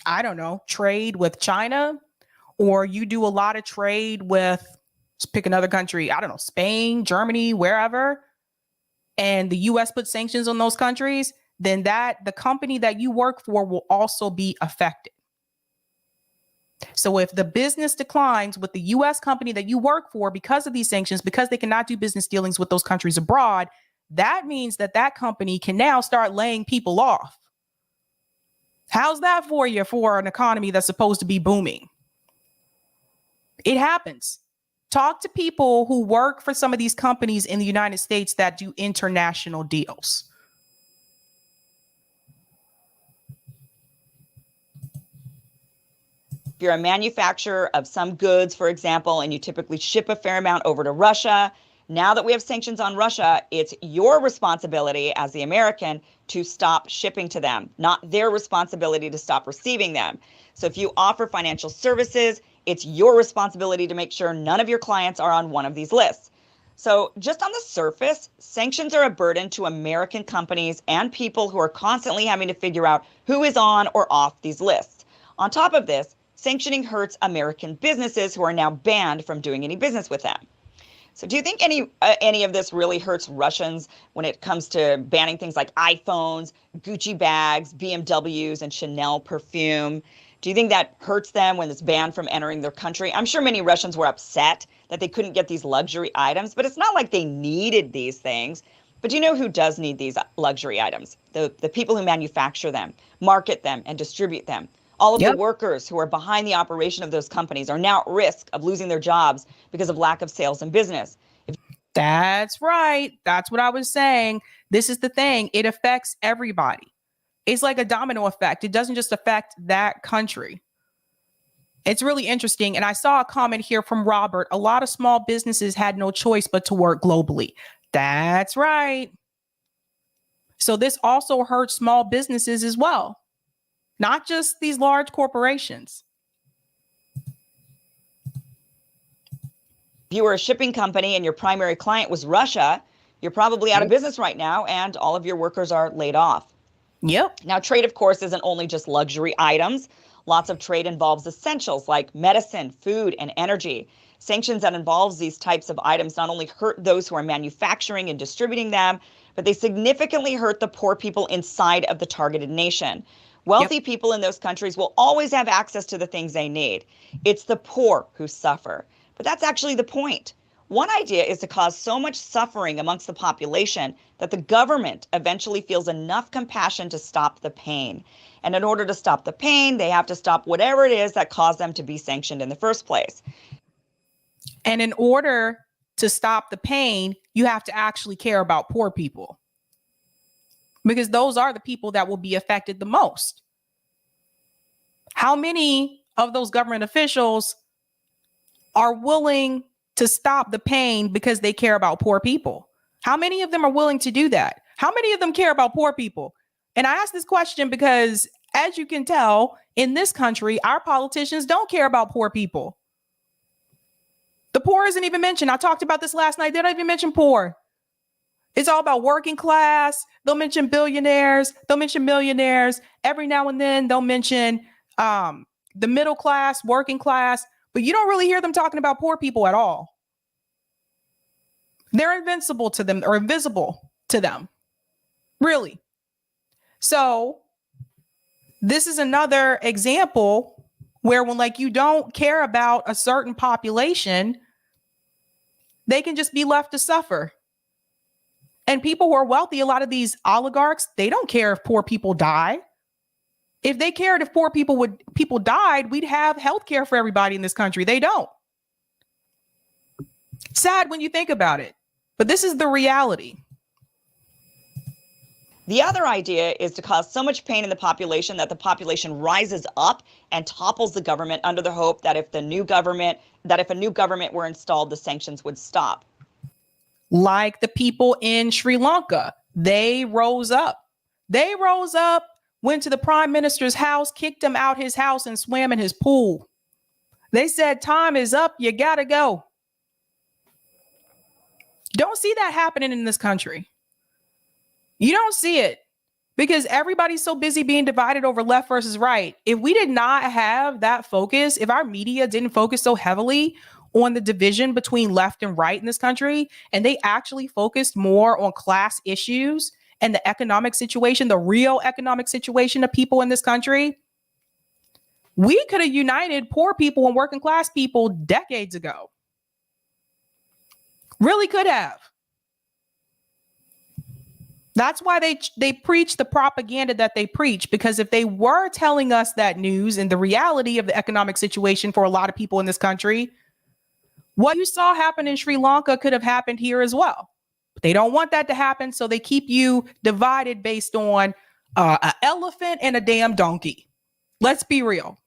I don't know, trade with China, or you do a lot of trade with, let's pick another country, I don't know, Spain, Germany, wherever, and the US puts sanctions on those countries, then the company that you work for will also be affected. So if the business declines with the US company that you work for because of these sanctions, because they cannot do business dealings with those countries abroad, that means that company can now start laying people off. How's that for you for an economy that's supposed to be booming? It happens. Talk to people who work for some of these companies in the United States that do international deals. If you're a manufacturer of some goods, for example, and you typically ship a fair amount over to Russia, now that we have sanctions on Russia, it's your responsibility as the American to stop shipping to them, not their responsibility to stop receiving them. So if you offer financial services, it's your responsibility to make sure none of your clients are on one of these lists. So just on the surface, sanctions are a burden to American companies and people who are constantly having to figure out who is on or off these lists. On top of this, sanctioning hurts American businesses who are now banned from doing any business with them. So do you think any of this really hurts Russians when it comes to banning things like iPhones, Gucci bags, BMWs, and Chanel perfume? Do you think that hurts them when it's banned from entering their country? I'm sure many Russians were upset that they couldn't get these luxury items, but it's not like they needed these things. But do you know who does need these luxury items? The people who manufacture them, market them, and distribute them. All of the workers who are behind the operation of those companies are now at risk of losing their jobs because of lack of sales and business. That's right. That's what I was saying. This is the thing. It affects everybody. It's like a domino effect. It doesn't just affect that country. It's really interesting. And I saw a comment here from Robert. A lot of small businesses had no choice but to work globally. That's right. So this also hurts small businesses as well. Not just these large corporations. If you were a shipping company and your primary client was Russia, you're probably out of business right now and all of your workers are laid off. Yep. Now, trade, of course, isn't only just luxury items. Lots of trade involves essentials like medicine, food, and energy. Sanctions that involves these types of items not only hurt those who are manufacturing and distributing them, but they significantly hurt the poor people inside of the targeted nation. Wealthy people in those countries will always have access to the things they need. It's the poor who suffer. But that's actually the point. One idea is to cause so much suffering amongst the population that the government eventually feels enough compassion to stop the pain. And in order to stop the pain, they have to stop whatever it is that caused them to be sanctioned in the first place. And in order to stop the pain, you have to actually care about poor people. Because those are the people that will be affected the most. How many of those government officials are willing to stop the pain because they care about poor people? How many of them are willing to do that? How many of them care about poor people? And I ask this question because, as you can tell, in this country, our politicians don't care about poor people. The poor isn't even mentioned. I talked about this last night. They don't even mention poor. It's all about working class. They'll mention billionaires. They'll mention millionaires. Every now and then they'll mention the middle class, working class, but you don't really hear them talking about poor people at all. They're invincible to them or invisible to them. Really. So this is another example where when you don't care about a certain population, they can just be left to suffer. And people who are wealthy, a lot of these oligarchs, they don't care if poor people die. If they cared if poor people died, we'd have health care for everybody in this country. They don't. Sad when you think about it, but this is the reality. The other idea is to cause so much pain in the population that the population rises up and topples the government under the hope that if a new government were installed, the sanctions would stop. Like the people in Sri Lanka, they rose up. They rose up, went to the prime minister's house, kicked him out his house and swam in his pool. They said, time is up. You got to go. Don't see that happening in this country. You don't see it because everybody's so busy being divided over left versus right. If we did not have that focus, if our media didn't focus so heavily on the division between left and right in this country, and they actually focused more on class issues and the economic situation, the real economic situation of people in this country, we could have united poor people and working class people decades ago. Really could have. That's why they preach the propaganda that they preach, because if they were telling us that news and the reality of the economic situation for a lot of people in this country, What you saw happen in Sri Lanka could have happened here as well. But they don't want that to happen, so they keep you divided based on an elephant and a damn donkey. Let's be real.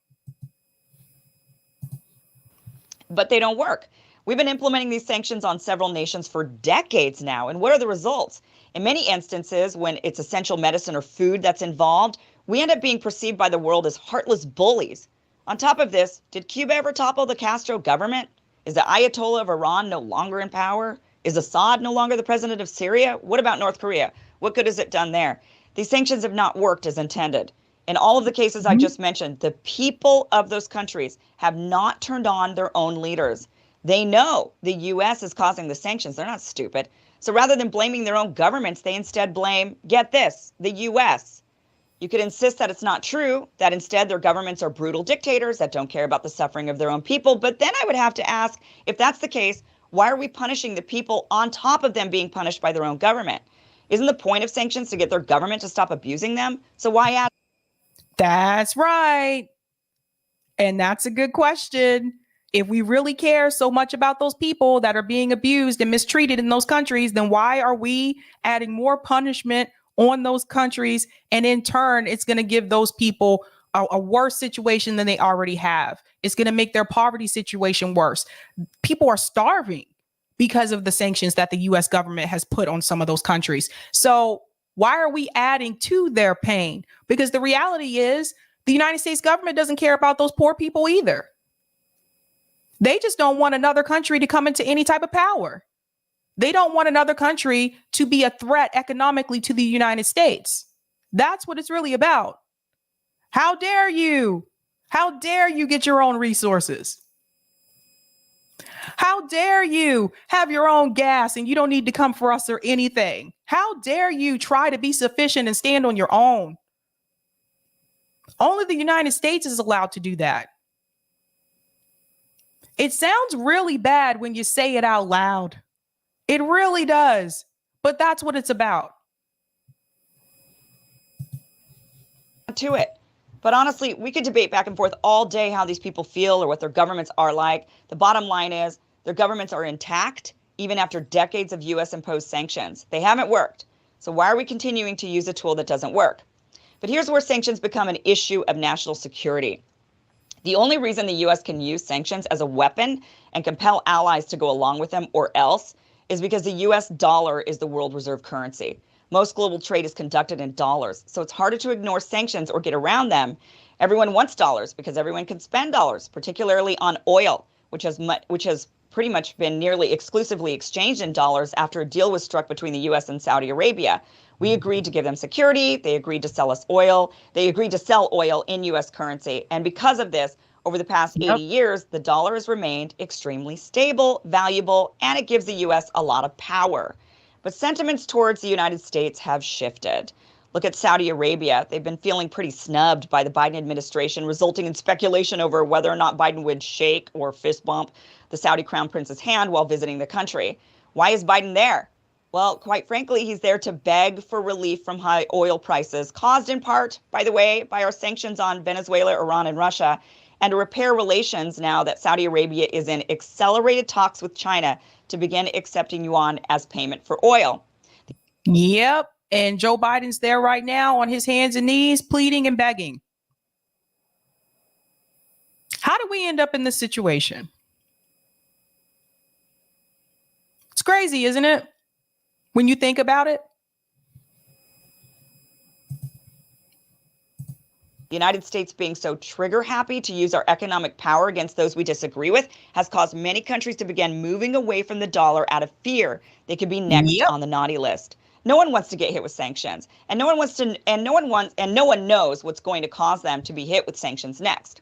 But they don't work. We've been implementing these sanctions on several nations for decades now. And what are the results? In many instances, when it's essential medicine or food that's involved, we end up being perceived by the world as heartless bullies. On top of this, did Cuba ever topple the Castro government? Is the Ayatollah of Iran no longer in power? Is Assad no longer the president of Syria? What about North Korea? What good has it done there? These sanctions have not worked as intended. In all of the cases I just mentioned, the people of those countries have not turned on their own leaders. They know the U.S. is causing the sanctions. They're not stupid. So rather than blaming their own governments, they instead blame, get this, the U.S. You could insist that it's not true, that instead their governments are brutal dictators that don't care about the suffering of their own people. But then I would have to ask, if that's the case, why are we punishing the people on top of them being punished by their own government? Isn't the point of sanctions to get their government to stop abusing them? So why add? That's right. And that's a good question. If we really care so much about those people that are being abused and mistreated in those countries, then why are we adding more punishment on those countries? And in turn, it's going to give those people a worse situation than they already have. It's going to make their poverty situation worse. People are starving because of the sanctions that the U.S. government has put on some of those countries. So why are we adding to their pain? Because the reality is the United States government doesn't care about those poor people either. They just don't want another country to come into any type of power. They don't want another country to be a threat economically to the United States. That's what it's really about. How dare you? How dare you get your own resources? How dare you have your own gas and you don't need to come for us or anything? How dare you try to be sufficient and stand on your own? Only the United States is allowed to do that. It sounds really bad when you say it out loud. It really does. But that's what it's about. To it. But honestly, we could debate back and forth all day how these people feel or what their governments are like. The bottom line is their governments are intact, even after decades of U.S. imposed sanctions. They haven't worked. So why are we continuing to use a tool that doesn't work? But here's where sanctions become an issue of national security. The only reason the U.S. can use sanctions as a weapon and compel allies to go along with them or else is because the U.S. dollar is the world reserve currency. Most global trade is conducted in dollars, so it's harder to ignore sanctions or get around them. Everyone wants dollars because everyone can spend dollars, particularly on oil, which has pretty much been nearly exclusively exchanged in dollars after a deal was struck between the U.S. and Saudi Arabia. We agreed to give them security. They agreed to sell us oil. They agreed to sell oil in U.S. currency. And because of this, over the past 80 years, the dollar has remained extremely stable, valuable, and it gives the U.S. a lot of power. But sentiments towards the United States have shifted. Look at Saudi Arabia. They've been feeling pretty snubbed by the Biden administration, resulting in speculation over whether or not Biden would shake or fist bump the Saudi crown prince's hand while visiting the country. Why is Biden there? Well, quite frankly, he's there to beg for relief from high oil prices, caused in part, by the way, by our sanctions on Venezuela, Iran, and Russia, and to repair relations now that Saudi Arabia is in accelerated talks with China to begin accepting yuan as payment for oil. Yep. And Joe Biden's there right now on his hands and knees, pleading and begging. How did we end up in this situation? It's crazy, isn't it? When you think about it. The United States being so trigger happy to use our economic power against those we disagree with has caused many countries to begin moving away from the dollar out of fear they could be next on the naughty list. No one wants to get hit with sanctions, and no one knows what's going to cause them to be hit with sanctions next.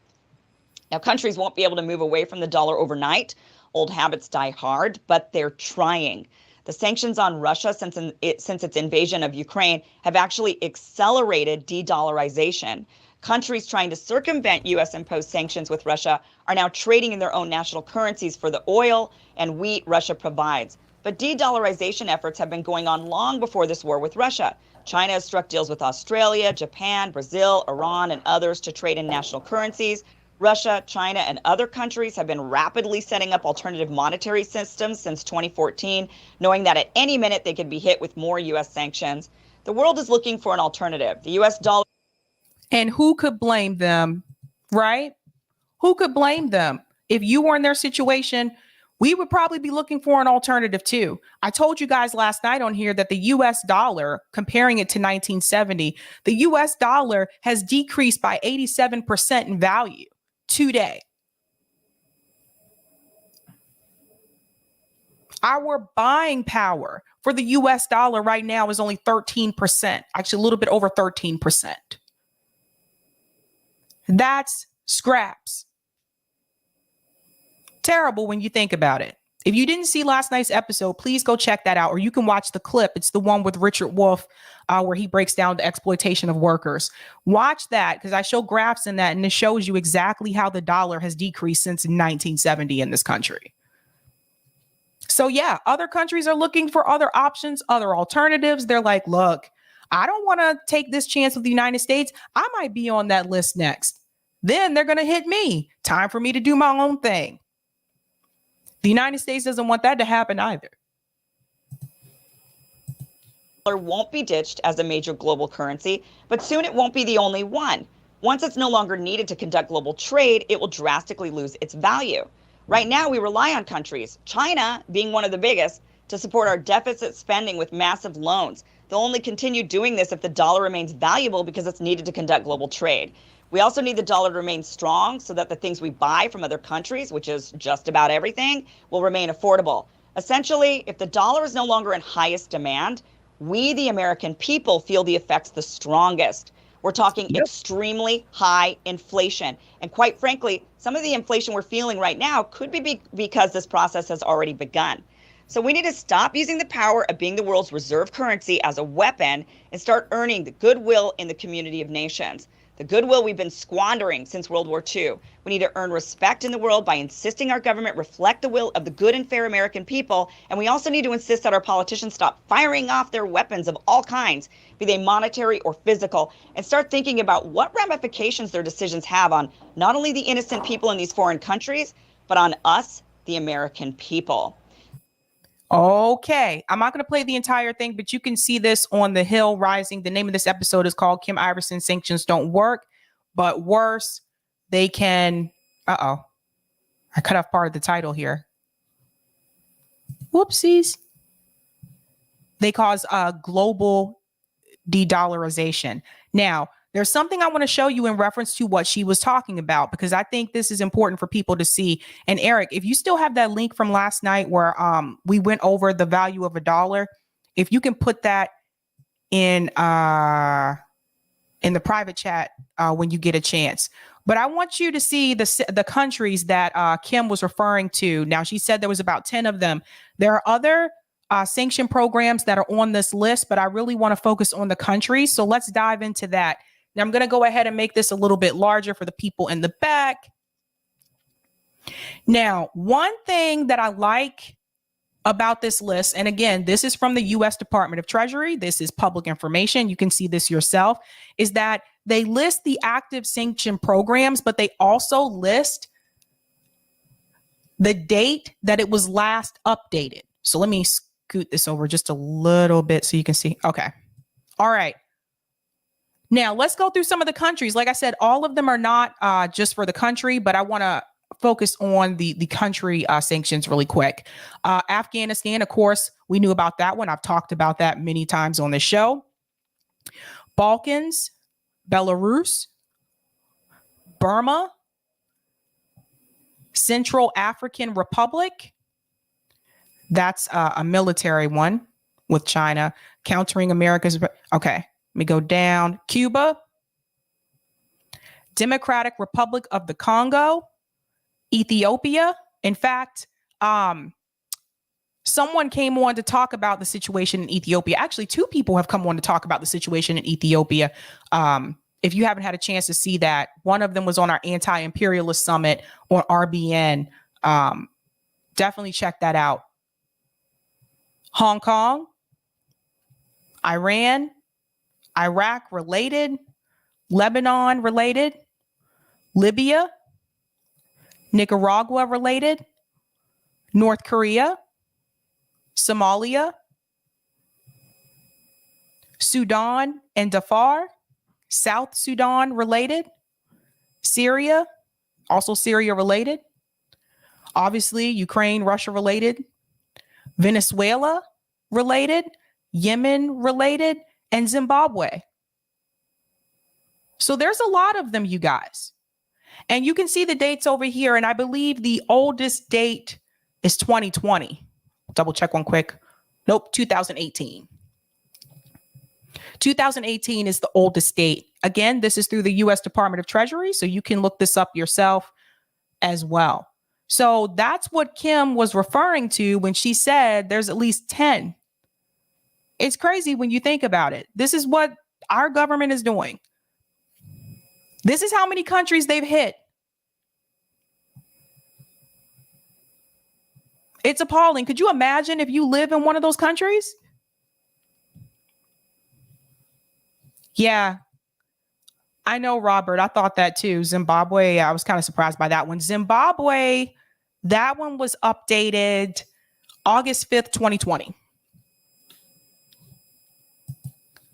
Now, countries won't be able to move away from the dollar overnight. Old habits die hard, but they're trying. The sanctions on Russia since its invasion of Ukraine have actually accelerated de-dollarization. Countries trying to circumvent U.S. imposed sanctions with Russia are now trading in their own national currencies for the oil and wheat Russia provides. But de-dollarization efforts have been going on long before this war with Russia. China has struck deals with Australia, Japan, Brazil, Iran, and others to trade in national currencies. Russia, China, and other countries have been rapidly setting up alternative monetary systems since 2014, knowing that at any minute they could be hit with more U.S. sanctions. The world is looking for an alternative. The U.S. dollar. And who could blame them, right? Who could blame them? If you were in their situation, we would probably be looking for an alternative too. I told you guys last night on here that the US dollar, comparing it to 1970, the US dollar has decreased by 87% in value today. Our buying power for the US dollar right now is only 13%, actually a little bit over 13%. That's scraps. Terrible when you think about it. If you didn't see last night's episode, please go check that out, or you can watch the clip. It's the one with Richard Wolff, where he breaks down the exploitation of workers. Watch that, because I show graphs in that, and it shows you exactly how the dollar has decreased since 1970 in this country. So yeah, other countries are looking for other options, other alternatives. They're like, look, I don't want to take this chance with the United States. I might be on that list next. Then they're going to hit me. Time for me to do my own thing. The United States doesn't want that to happen either. Won't be ditched as a major global currency, but soon it won't be the only one. Once it's no longer needed to conduct global trade, it will drastically lose its value. Right now, we rely on countries, China being one of the biggest, to support our deficit spending with massive loans. They'll only continue doing this if the dollar remains valuable because it's needed to conduct global trade. We also need the dollar to remain strong so that the things we buy from other countries, which is just about everything, will remain affordable. Essentially, if the dollar is no longer in highest demand, we, the American people, feel the effects the strongest. We're talking extremely high inflation. And quite frankly, some of the inflation we're feeling right now could be because this process has already begun. So we need to stop using the power of being the world's reserve currency as a weapon and start earning the goodwill in the community of nations. The goodwill we've been squandering since World War II. We need to earn respect in the world by insisting our government reflect the will of the good and fair American people. And we also need to insist that our politicians stop firing off their weapons of all kinds, be they monetary or physical, and start thinking about what ramifications their decisions have on not only the innocent people in these foreign countries, but on us, the American people. Okay, I'm not going to play the entire thing, but you can see this on The Hill Rising. The name of this episode is called Kim Iversen Sanctions Don't Work, but worse, they can... Uh-oh. I cut off part of the title here. Whoopsies. They cause global de-dollarization. Now, there's something I want to show you in reference to what she was talking about, because I think this is important for people to see. And Eric, if you still have that link from last night where we went over the value of $1, if you can put that in the private chat when you get a chance. But I want you to see the countries that Kim was referring to. Now, she said there was about 10 of them. There are other sanction programs that are on this list, but I really want to focus on the countries. So let's dive into that. Now, I'm going to go ahead and make this a little bit larger for the people in the back. Now, one thing that I like about this list, and again, this is from the U.S. Department of Treasury, this is public information, you can see this yourself, is that they list the active sanction programs, but they also list the date that it was last updated. So let me scoot this over just a little bit so you can see. Okay. All right. Now, let's go through some of the countries. Like I said, all of them are not just for the country, but I want to focus on the country sanctions really quick. Afghanistan, of course, we knew about that one. I've talked about that many times on the show. Balkans, Belarus, Burma, Central African Republic. That's a military one with China countering America's. Okay. Let me go down. Cuba, Democratic Republic of the Congo, Ethiopia. In fact, someone came on to talk about the situation in Ethiopia. Actually, two people have come on to talk about the situation in Ethiopia. If you haven't had a chance to see that, one of them was on our anti-imperialist summit on RBN. Definitely check that out. Hong Kong, Iran, Iraq related, Lebanon related, Libya, Nicaragua related, North Korea, Somalia, Sudan and Darfur, South Sudan related, Syria, also Syria related, obviously Ukraine, Russia related, Venezuela related, Yemen related, and Zimbabwe. So there's a lot of them, you guys. And you can see the dates over here. And I believe the oldest date is 2020. Double check one quick. Nope, 2018. 2018 is the oldest date. Again, this is through the U.S. Department of Treasury, so you can look this up yourself as well. So that's what Kim was referring to when she said there's at least 10. It's crazy when you think about it. This is what our government is doing. This is how many countries they've hit. It's appalling. Could you imagine if you live in one of those countries? Yeah, I know, Robert. I thought that too. Zimbabwe, I was kind of surprised by that one. Zimbabwe, that one was updated August 5th, 2020.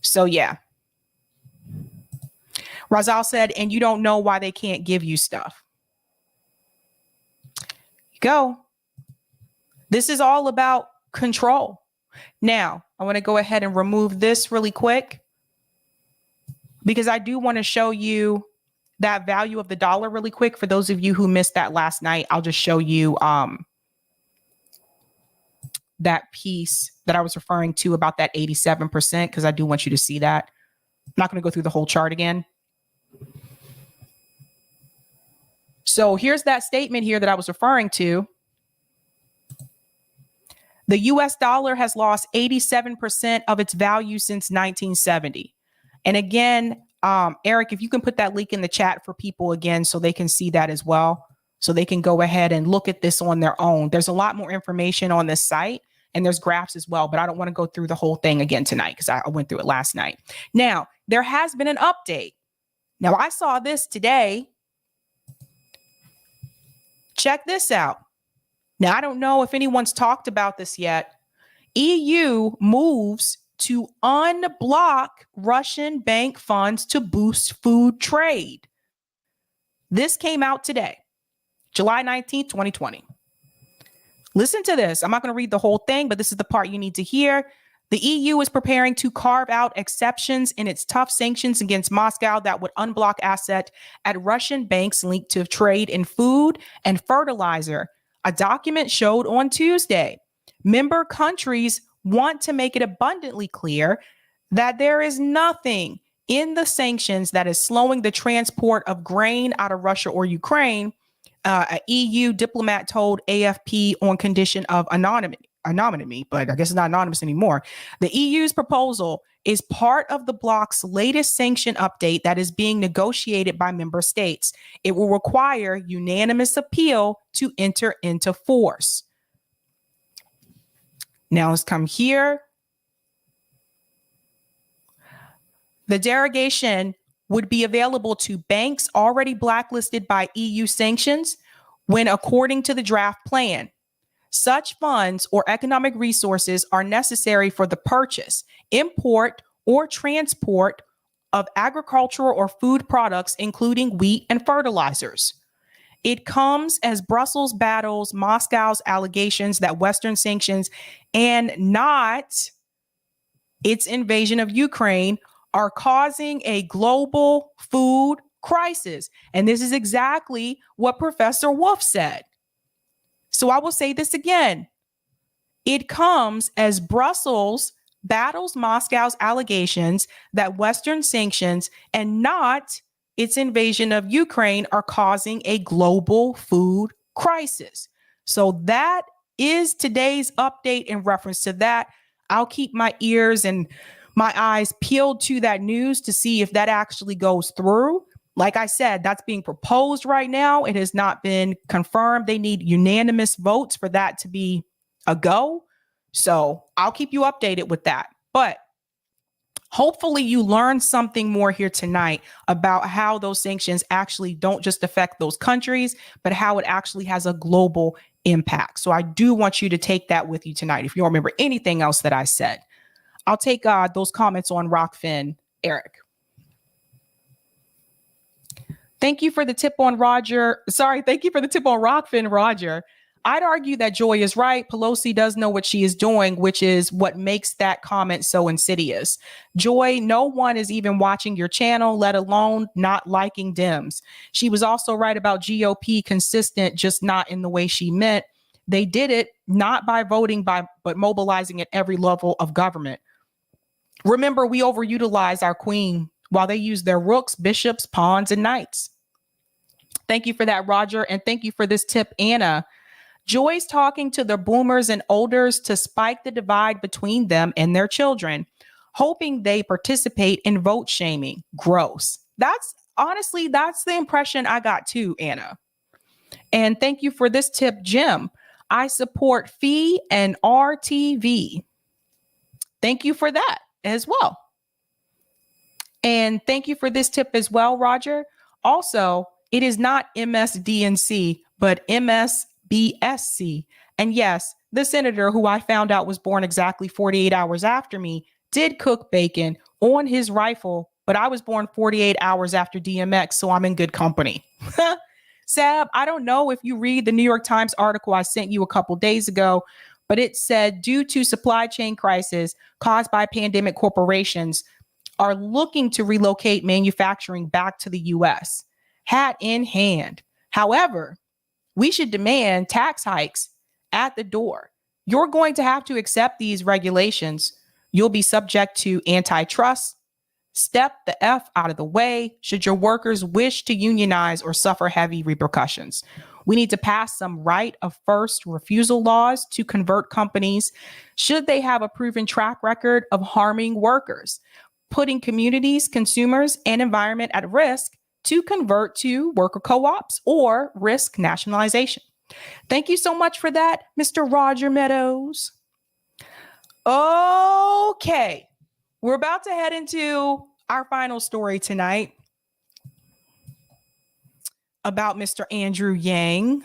So yeah. Razal said, and you don't know why they can't give you stuff. Go. This is all about control. Now, I want to go ahead and remove this really quick because I do want to show you that value of the dollar really quick. For those of you who missed that last night, I'll just show you that piece that I was referring to about that 87%, because I do want you to see that. I'm not going to go through the whole chart again. So here's that statement here that I was referring to. The US dollar has lost 87% of its value since 1970. And again, Eric, if you can put that link in the chat for people again, so they can see that as well, so they can go ahead and look at this on their own. There's a lot more information on this site, and there's graphs as well, but I don't want to go through the whole thing again tonight because I went through it last night. Now, there has been an update. Now, I saw this today. Check this out. Now, I don't know if anyone's talked about this yet. EU moves to unblock Russian bank funds to boost food trade. This came out today, July 19th, 2020. Listen to this. I'm not going to read the whole thing, but this is the part you need to hear. The EU is preparing to carve out exceptions in its tough sanctions against Moscow that would unblock assets at Russian banks linked to trade in food and fertilizer. A document showed on Tuesday. Member countries want to make it abundantly clear that there is nothing in the sanctions that is slowing the transport of grain out of Russia or Ukraine, an EU diplomat told AFP on condition of anonymity, but I guess it's not anonymous anymore. The EU's proposal is part of the bloc's latest sanction update that is being negotiated by member states. It will require unanimous appeal to enter into force. Now let's come here. The derogation would be available to banks already blacklisted by EU sanctions when, according to the draft plan, such funds or economic resources are necessary for the purchase, import, or transport of agricultural or food products, including wheat and fertilizers. It comes as Brussels battles Moscow's allegations that Western sanctions and not its invasion of Ukraine are causing a global food crisis. And this is exactly what Professor Wolf said. So I will say this again. It comes as Brussels battles Moscow's allegations that Western sanctions and not its invasion of Ukraine are causing a global food crisis. So that is today's update in reference to that. I'll keep my ears and my eyes peeled to that news to see if that actually goes through. Like I said, that's being proposed right now. It has not been confirmed. They need unanimous votes for that to be a go. So I'll keep you updated with that. But Hopefully you learned something more here tonight about how those sanctions actually don't just affect those countries, but how it actually has a global impact. So I do want you to take that with you tonight. If you don't remember anything else that I said, I'll take those comments on Rockfin, Eric. Thank you for the tip on Roger. Sorry, thank you for the tip on Rockfin, Roger. I'd argue that Joy is right. Pelosi does know what she is doing, which is what makes that comment so insidious. Joy, no one is even watching your channel, let alone not liking Dems. She was also right about GOP consistent, just not in the way she meant. They did it not by voting, but mobilizing at every level of government. Remember, we overutilize our queen while they use their rooks, bishops, pawns, and knights. Thank you for that, Roger. And thank you for this tip, Anna. Joy's talking to the boomers and olders to spike the divide between them and their children, hoping they participate in vote shaming. Gross. That's the impression I got too, Anna. And thank you for this tip, Jim. I support FEE and RTV. Thank you for that as well. And thank you for this tip as well, Roger. Also, it is not MSDNC, but MSBSC. And yes, the senator who I found out was born exactly 48 hours after me did cook bacon on his rifle, but I was born 48 hours after DMX, so I'm in good company. Sab, I don't know if you read the New York Times article I sent you a couple days ago, but it said due to supply chain crisis caused by pandemic, corporations are looking to relocate manufacturing back to the U.S., hat in hand. However, we should demand tax hikes at the door. You're going to have to accept these regulations. You'll be subject to antitrust. Step the F out of the way should your workers wish to unionize or suffer heavy repercussions. We need to pass some right of first refusal laws to convert companies should they have a proven track record of harming workers, putting communities, consumers, and environment at risk to convert to worker co-ops or risk nationalization. Thank you so much for that, Mr. Roger Meadows. Okay, we're about to head into our final story tonight about Mr. Andrew Yang.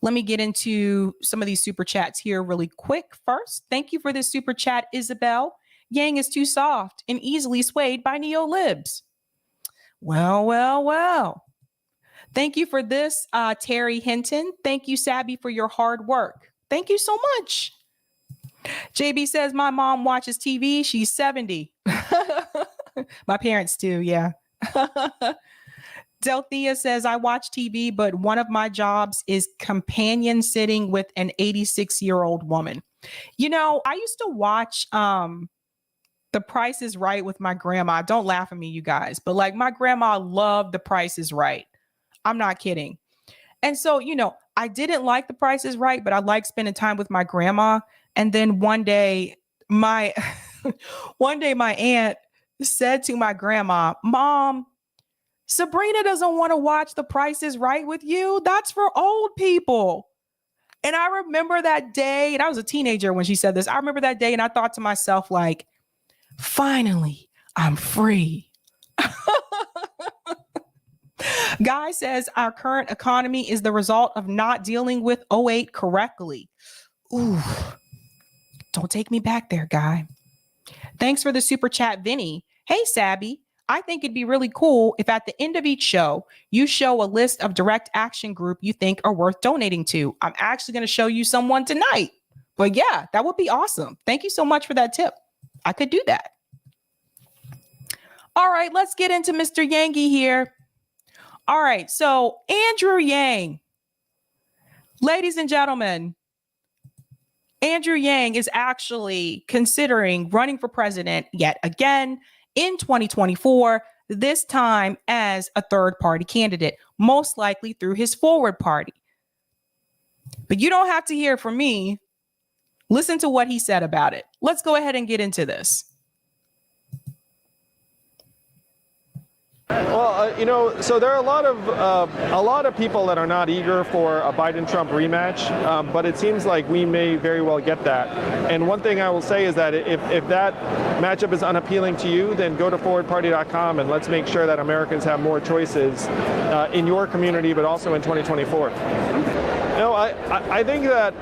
Let me get into some of these super chats here really quick. First, thank you for this super chat, Isabel. Yang is too soft and easily swayed by neo-libs. Well. Thank you for this, Terry Hinton. Thank you, Sabby, for your hard work. Thank you so much. JB says, my mom watches TV. She's 70. My parents too, yeah. Delthea says, I watch TV, but one of my jobs is companion sitting with an 86-year-old woman. You know, I used to watch The Price is Right with my grandma. Don't laugh at me, you guys, but like my grandma loved The Price is Right. I'm not kidding. And so, you know, I didn't like The Price is Right, but I liked spending time with my grandma. And then one day my aunt said to my grandma, Mom, Sabrina doesn't want to watch The Price is Right with you. That's for old people. And I remember that day, and I was a teenager when she said this. I remember that day and I thought to myself, like, finally, I'm free. Guy says our current economy is the result of not dealing with '08 correctly. Ooh, don't take me back there, Guy. Thanks for the super chat, Vinny. Hey, Sabby. I think it'd be really cool if at the end of each show, you show a list of direct action group you think are worth donating to. I'm actually going to show you someone tonight. But yeah, that would be awesome. Thank you so much for that tip. I could do that. All right, let's get into Mr. Yangi here. All right, so Andrew Yang. Ladies and gentlemen, Andrew Yang is actually considering running for president yet again in 2024, this time as a third-party candidate, most likely through his Forward Party. But you don't have to hear from me. Listen to what he said about it. Let's go ahead and get into this. Well, so there are a lot of people that are not eager for a Biden-Trump rematch, but it seems like we may very well get that. And one thing I will say is that if that matchup is unappealing to you, then go to forwardparty.com and let's make sure that Americans have more choices in your community, but also in 2024. No, I think that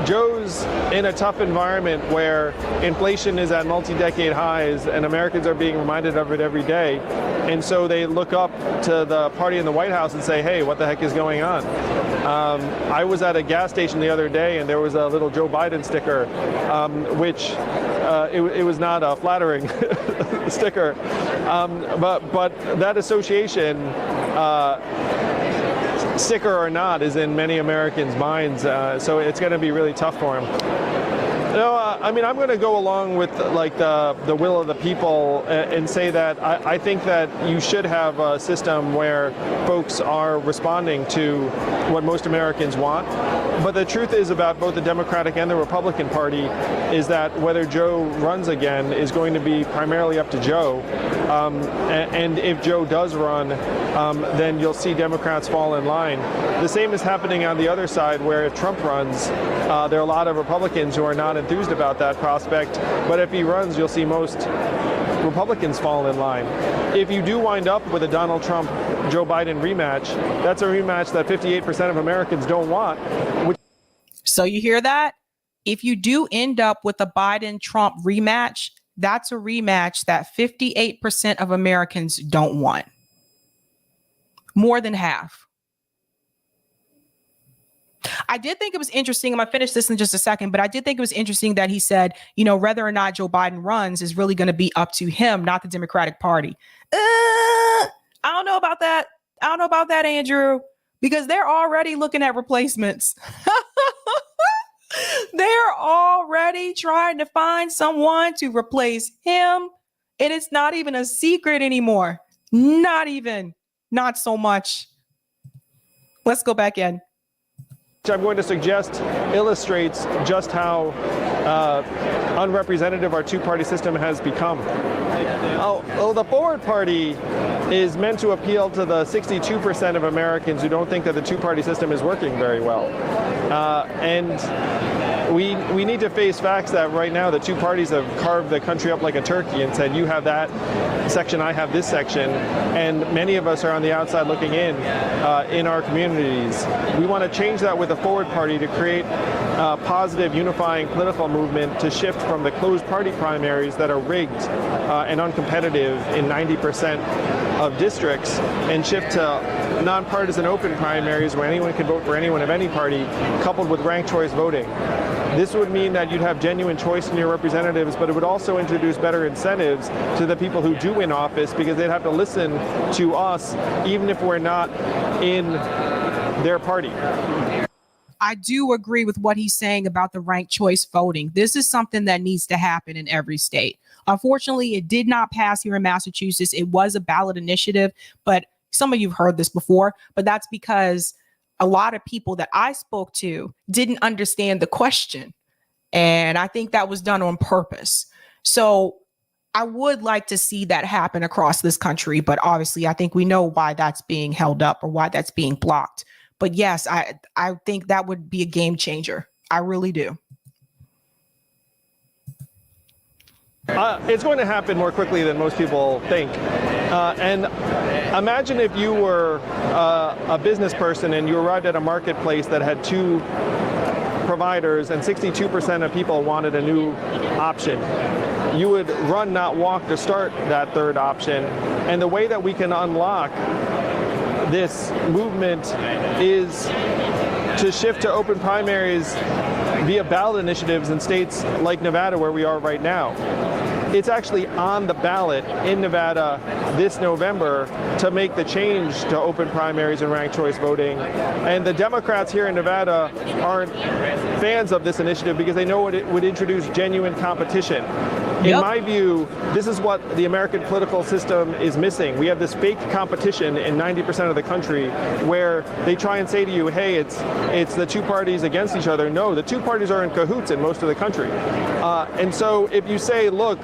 Joe's in a tough environment where inflation is at multi-decade highs and Americans are being reminded of it every day. And so they look up to the party in the White House and say, hey, what the heck is going on? I was at a gas station the other day and there was a little Joe Biden sticker, which it was not a flattering sticker. But that association, sicker or not, is in many Americans' minds, so it's going to be really tough for him. No, I'm going to go along with like the will of the people and say that I think that you should have a system where folks are responding to what most Americans want. But the truth is about both the Democratic and the Republican Party is that whether Joe runs again is going to be primarily up to Joe. And if Joe does run, then you'll see Democrats fall in line. The same is happening on the other side, where if Trump runs, there are a lot of Republicans who are not enthused about that prospect. But if he runs, you'll see most Republicans fall in line. If you do wind up with a Donald Trump-Joe Biden rematch, that's a rematch that 58% of Americans don't want. So you hear that? If you do end up with a Biden-Trump rematch, that's a rematch that 58% of Americans don't want. More than half. I did think it was interesting. I'm going to finish this in just a second, but I did think it was interesting that he said, whether or not Joe Biden runs is really going to be up to him, not the Democratic Party. I don't know about that. I don't know about that, Andrew, because they're already looking at replacements. They're already trying to find someone to replace him. And it's not even a secret anymore. Not so much. Let's go back in. I'm going to suggest illustrates just how unrepresentative our two-party system has become. The Forward Party is meant to appeal to the 62% of Americans who don't think that the two-party system is working very well. And we need to face facts that right now the two parties have carved the country up like a turkey and said, you have that section, I have this section. And many of us are on the outside looking in our communities. We want to change that with the Forward Party to create a positive, unifying political movement to shift from the closed party primaries that are rigged and uncompetitive in 90% of districts and shift to nonpartisan open primaries where anyone can vote for anyone of any party, coupled with ranked choice voting. This would mean that you'd have genuine choice in your representatives, but it would also introduce better incentives to the people who do win office because they'd have to listen to us even if we're not in their party. I do agree with what he's saying about the ranked choice voting. This is something that needs to happen in every state. Unfortunately, it did not pass here in Massachusetts. It was a ballot initiative, but some of you have heard this before, but that's because a lot of people that I spoke to didn't understand the question. And I think that was done on purpose. So I would like to see that happen across this country, but obviously I think we know why that's being held up or why that's being blocked. But yes, I think that would be a game changer. I really do. It's going to happen more quickly than most people think. And imagine if you were a business person and you arrived at a marketplace that had two providers and 62% of people wanted a new option. You would run, not walk, to start that third option. And the way that we can unlock this movement is to shift to open primaries via ballot initiatives in states like Nevada, where we are right now. It's actually on the ballot in Nevada this November to make the change to open primaries and ranked choice voting. And the Democrats here in Nevada aren't fans of this initiative because they know it would introduce genuine competition. In my view, this is what the American political system is missing. We have this fake competition in 90% of the country where they try and say to you, hey, it's the two parties against each other. No, the two parties are in cahoots in most of the country. And so if you say, look,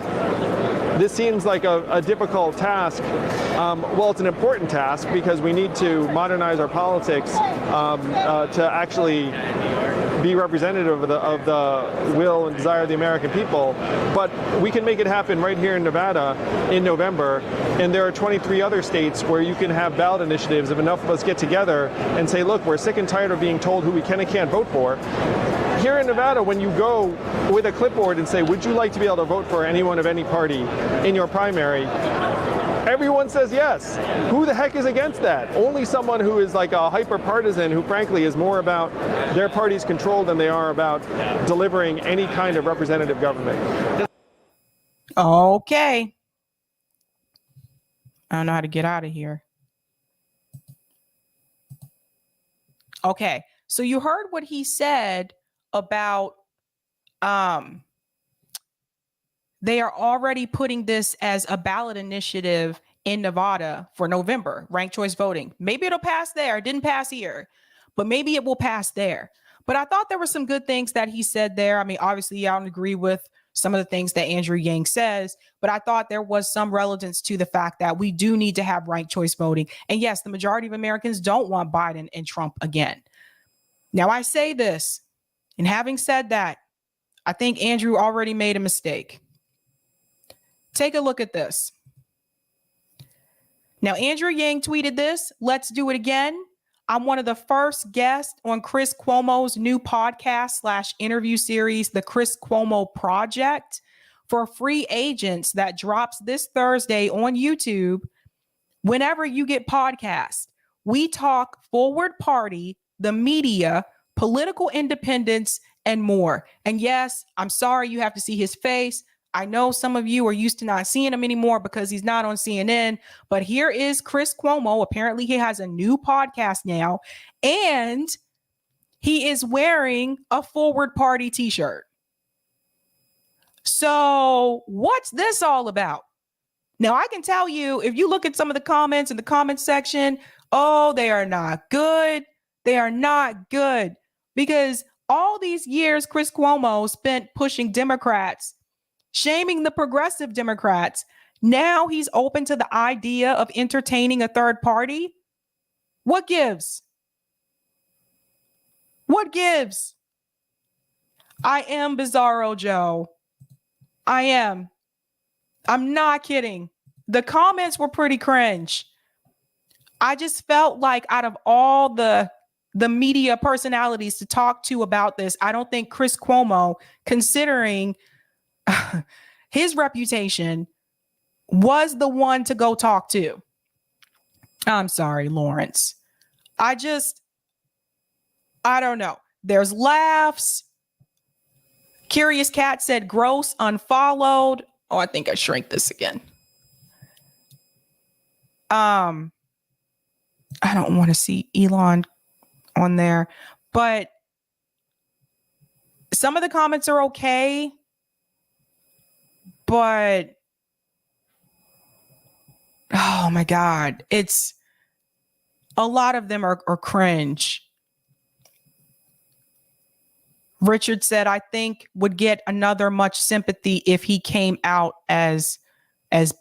this seems like a difficult task. Well, it's an important task because we need to modernize our politics to actually be representative of the will and desire of the American people. But we can make it happen right here in Nevada in November. And there are 23 other states where you can have ballot initiatives if enough of us get together and say, look, we're sick and tired of being told who we can and can't vote for. Here in Nevada, when you go with a clipboard and say, would you like to be able to vote for anyone of any party in your primary? Everyone says yes. Who the heck is against that? Only someone who is like a hyper partisan who frankly is more about their party's control than they are about delivering any kind of representative government. Okay. I don't know how to get out of here. Okay. So you heard what he said about they are already putting this as a ballot initiative in Nevada for November, ranked choice voting. Maybe it'll pass there. It didn't pass here, but maybe it will pass there. But I thought there were some good things that he said there. I mean, obviously, I don't agree with some of the things that Andrew Yang says, but I thought there was some relevance to the fact that we do need to have ranked choice voting. And yes, the majority of Americans don't want Biden and Trump again. Now, I say this, and having said that, I think Andrew already made a mistake. Take a look at this. Now, Andrew Yang tweeted this. Let's do it again. I'm one of the first guests on Chris Cuomo's new podcast / interview series, The Chris Cuomo Project, for free agents that drops this Thursday on YouTube. Whenever you get podcasts, we talk forward party, the media, political independence, and more. And yes, I'm sorry you have to see his face. I know some of you are used to not seeing him anymore because he's not on CNN, but here is Chris Cuomo. Apparently he has a new podcast now, and he is wearing a forward party t-shirt. So what's this all about? Now, I can tell you, if you look at some of the comments in the comment section, oh, they are not good. They are not good, because all these years Chris Cuomo spent pushing Democrats, shaming the progressive Democrats. Now he's open to the idea of entertaining a third party. What gives? What gives? I am Bizarro Joe. I am. I'm not kidding. The comments were pretty cringe. I just felt like out of all the media personalities to talk to about this, I don't think Chris Cuomo, considering his reputation, was the one to go talk to. I'm sorry, Lawrence. I don't know. There's laughs. Curious Cat said gross, unfollowed. Oh, I think I shrank this again. I don't want to see Elon on there, but some of the comments are okay. But, oh my God, it's a lot of them are cringe. Richard said, I think would get another much sympathy if he came out as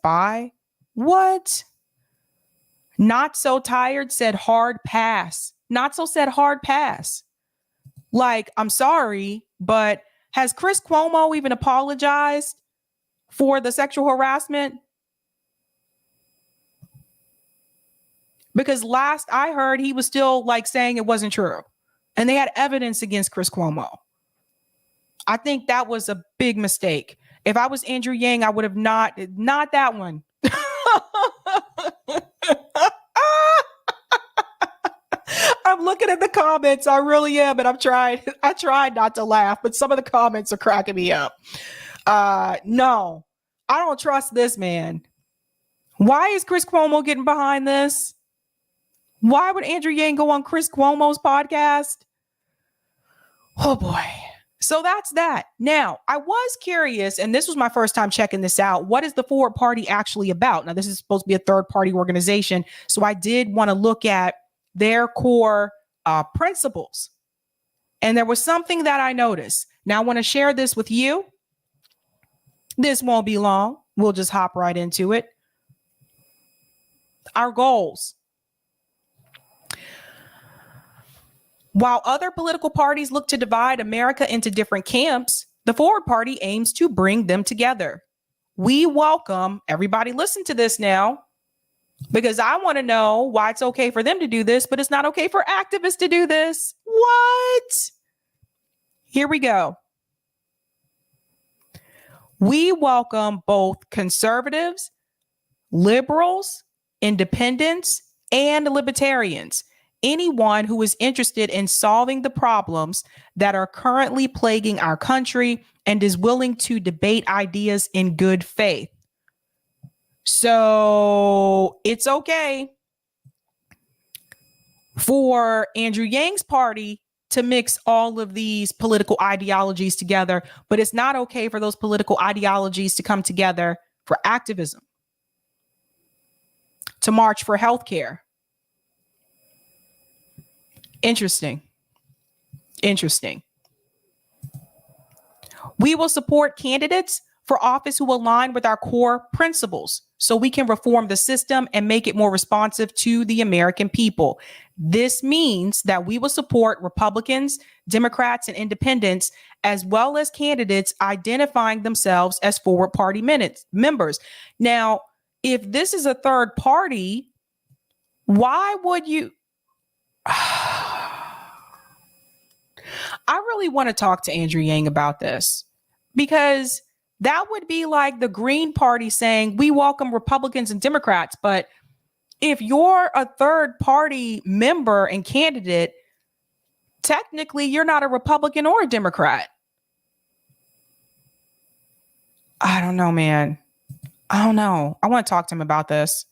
bi. What? Not so tired said hard pass. Not so said hard pass. Like, I'm sorry, but has Chris Cuomo even apologized for the sexual harassment? Because last I heard, he was still like saying it wasn't true. And they had evidence against Chris Cuomo. I think that was a big mistake. If I was Andrew Yang, I would have not that one. I'm looking at the comments. I really am. And I tried not to laugh, but some of the comments are cracking me up. No, I don't trust this man. Why is Chris Cuomo getting behind this? Why would Andrew Yang go on Chris Cuomo's podcast? Oh boy. So that's that. Now, I was curious, and this was my first time checking this out. What is the Forward Party actually about? Now, this is supposed to be a third party organization. So I did want to look at their core principles. And there was something that I noticed. Now, I want to share this with you. This won't be long. We'll just hop right into it. Our goals. While other political parties look to divide America into different camps, the Forward Party aims to bring them together. We welcome, everybody listen to this now, because I want to know why it's okay for them to do this, but it's not okay for activists to do this. What? Here we go. We welcome both conservatives, liberals, independents, and libertarians. Anyone who is interested in solving the problems that are currently plaguing our country and is willing to debate ideas in good faith. So it's okay for Andrew Yang's party to mix all of these political ideologies together, but it's not okay for those political ideologies to come together for activism, to march for healthcare. Interesting. We will support candidates for office who align with our core principles so we can reform the system and make it more responsive to the American people. This means that we will support Republicans, Democrats, and independents, as well as candidates identifying themselves as Forward Party members. Now, if this is a third party, why would you... I really want to talk to Andrew Yang about this, because that would be like the Green Party saying we welcome Republicans and Democrats. But if you're a third party member and candidate, technically you're not a Republican or a Democrat. I don't know, man. I don't know. I want to talk to him about this.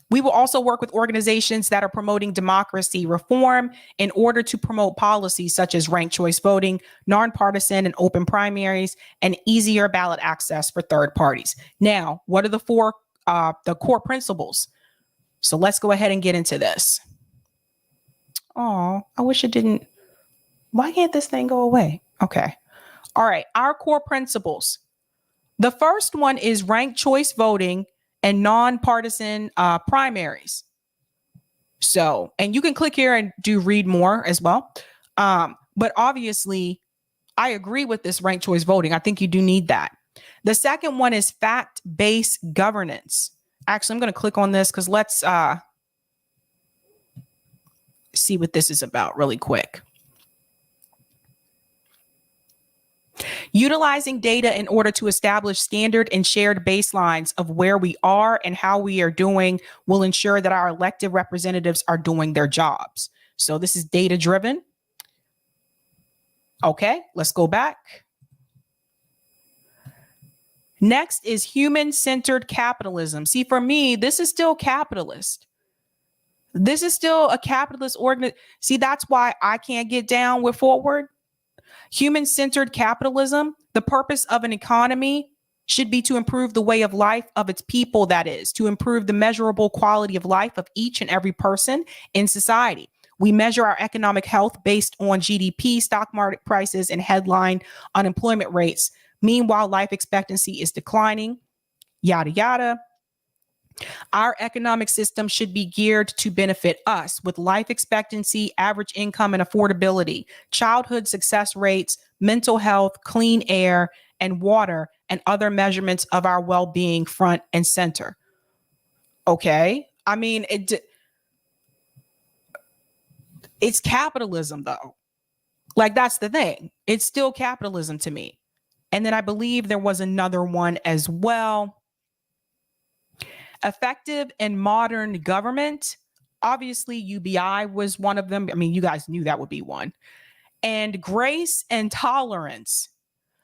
We will also work with organizations that are promoting democracy reform in order to promote policies such as ranked choice voting, nonpartisan and open primaries, and easier ballot access for third parties. Now, what are the core principles? So let's go ahead and get into this. Oh, I wish it didn't. Why can't this thing go away? Okay. All right. Our core principles. The first one is ranked choice voting and nonpartisan primaries. So, and you can click here and do read more as well. But obviously, I agree with this ranked choice voting. I think you do need that. The second one is fact-based governance. Actually, I'm going to click on this because let's see what this is about really quick. Utilizing data in order to establish standard and shared baselines of where we are and how we are doing will ensure that our elected representatives are doing their jobs. So this is data driven. Okay, let's go back. Next is human-centered capitalism. See, for me, this is still capitalist. This is still a capitalist organization. See, that's why I can't get down with Forward. Human-centered capitalism, the purpose of an economy should be to improve the way of life of its people, that is, to improve the measurable quality of life of each and every person in society. We measure our economic health based on GDP, stock market prices, and headline unemployment rates. Meanwhile, life expectancy is declining, yada, yada. Our economic system should be geared to benefit us with life expectancy, average income, and affordability, childhood success rates, mental health, clean air, and water, and other measurements of our well-being front and center. Okay. I mean, it's capitalism, though. Like, that's the thing. It's still capitalism to me. And then I believe there was another one as well. Effective and modern government. Obviously, UBI was one of them. I mean, you guys knew that would be one. And grace and tolerance.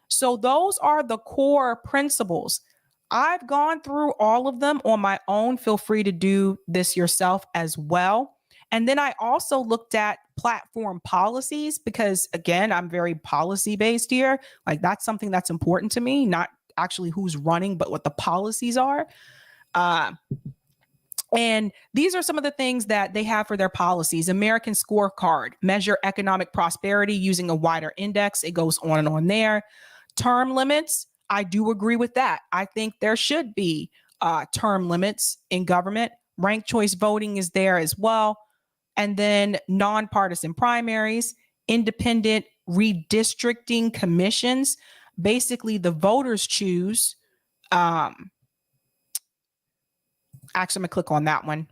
So those are the core principles. I've gone through all of them on my own. Feel free to do this yourself as well. And then I also looked at platform policies because, again, I'm very policy based here. Like, that's something that's important to me, not actually who's running, but what the policies are. And these are some of the things that they have for their policies. American scorecard, measure economic prosperity using a wider index. It goes on and on there. Term limits. I do agree with that. I think there should be term limits in government. Ranked choice voting is there as well. And then nonpartisan primaries, independent redistricting commissions. Basically, the voters choose. Actually, I'm going to click on that one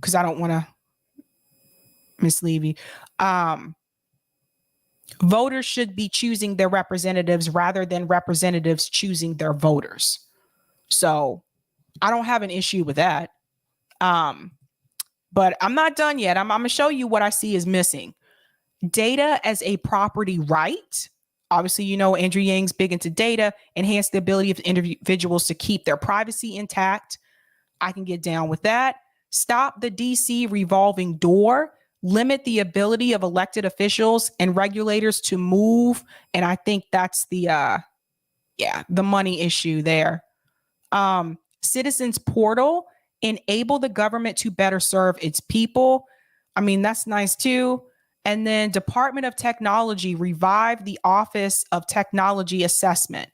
because I don't want to mislead you. Voters should be choosing their representatives rather than representatives choosing their voters. So I don't have an issue with that. But I'm not done yet. I'm going to show you what I see is missing. Data as a property right. Obviously, you know, Andrew Yang's big into data, enhance the ability of individuals to keep their privacy intact. I can get down with that. Stop the DC revolving door. Limit the ability of elected officials and regulators to move. And I think that's the money issue there. Citizens portal, enable the government to better serve its people. I mean, that's nice too. And then Department of Technology, revive the Office of Technology Assessment.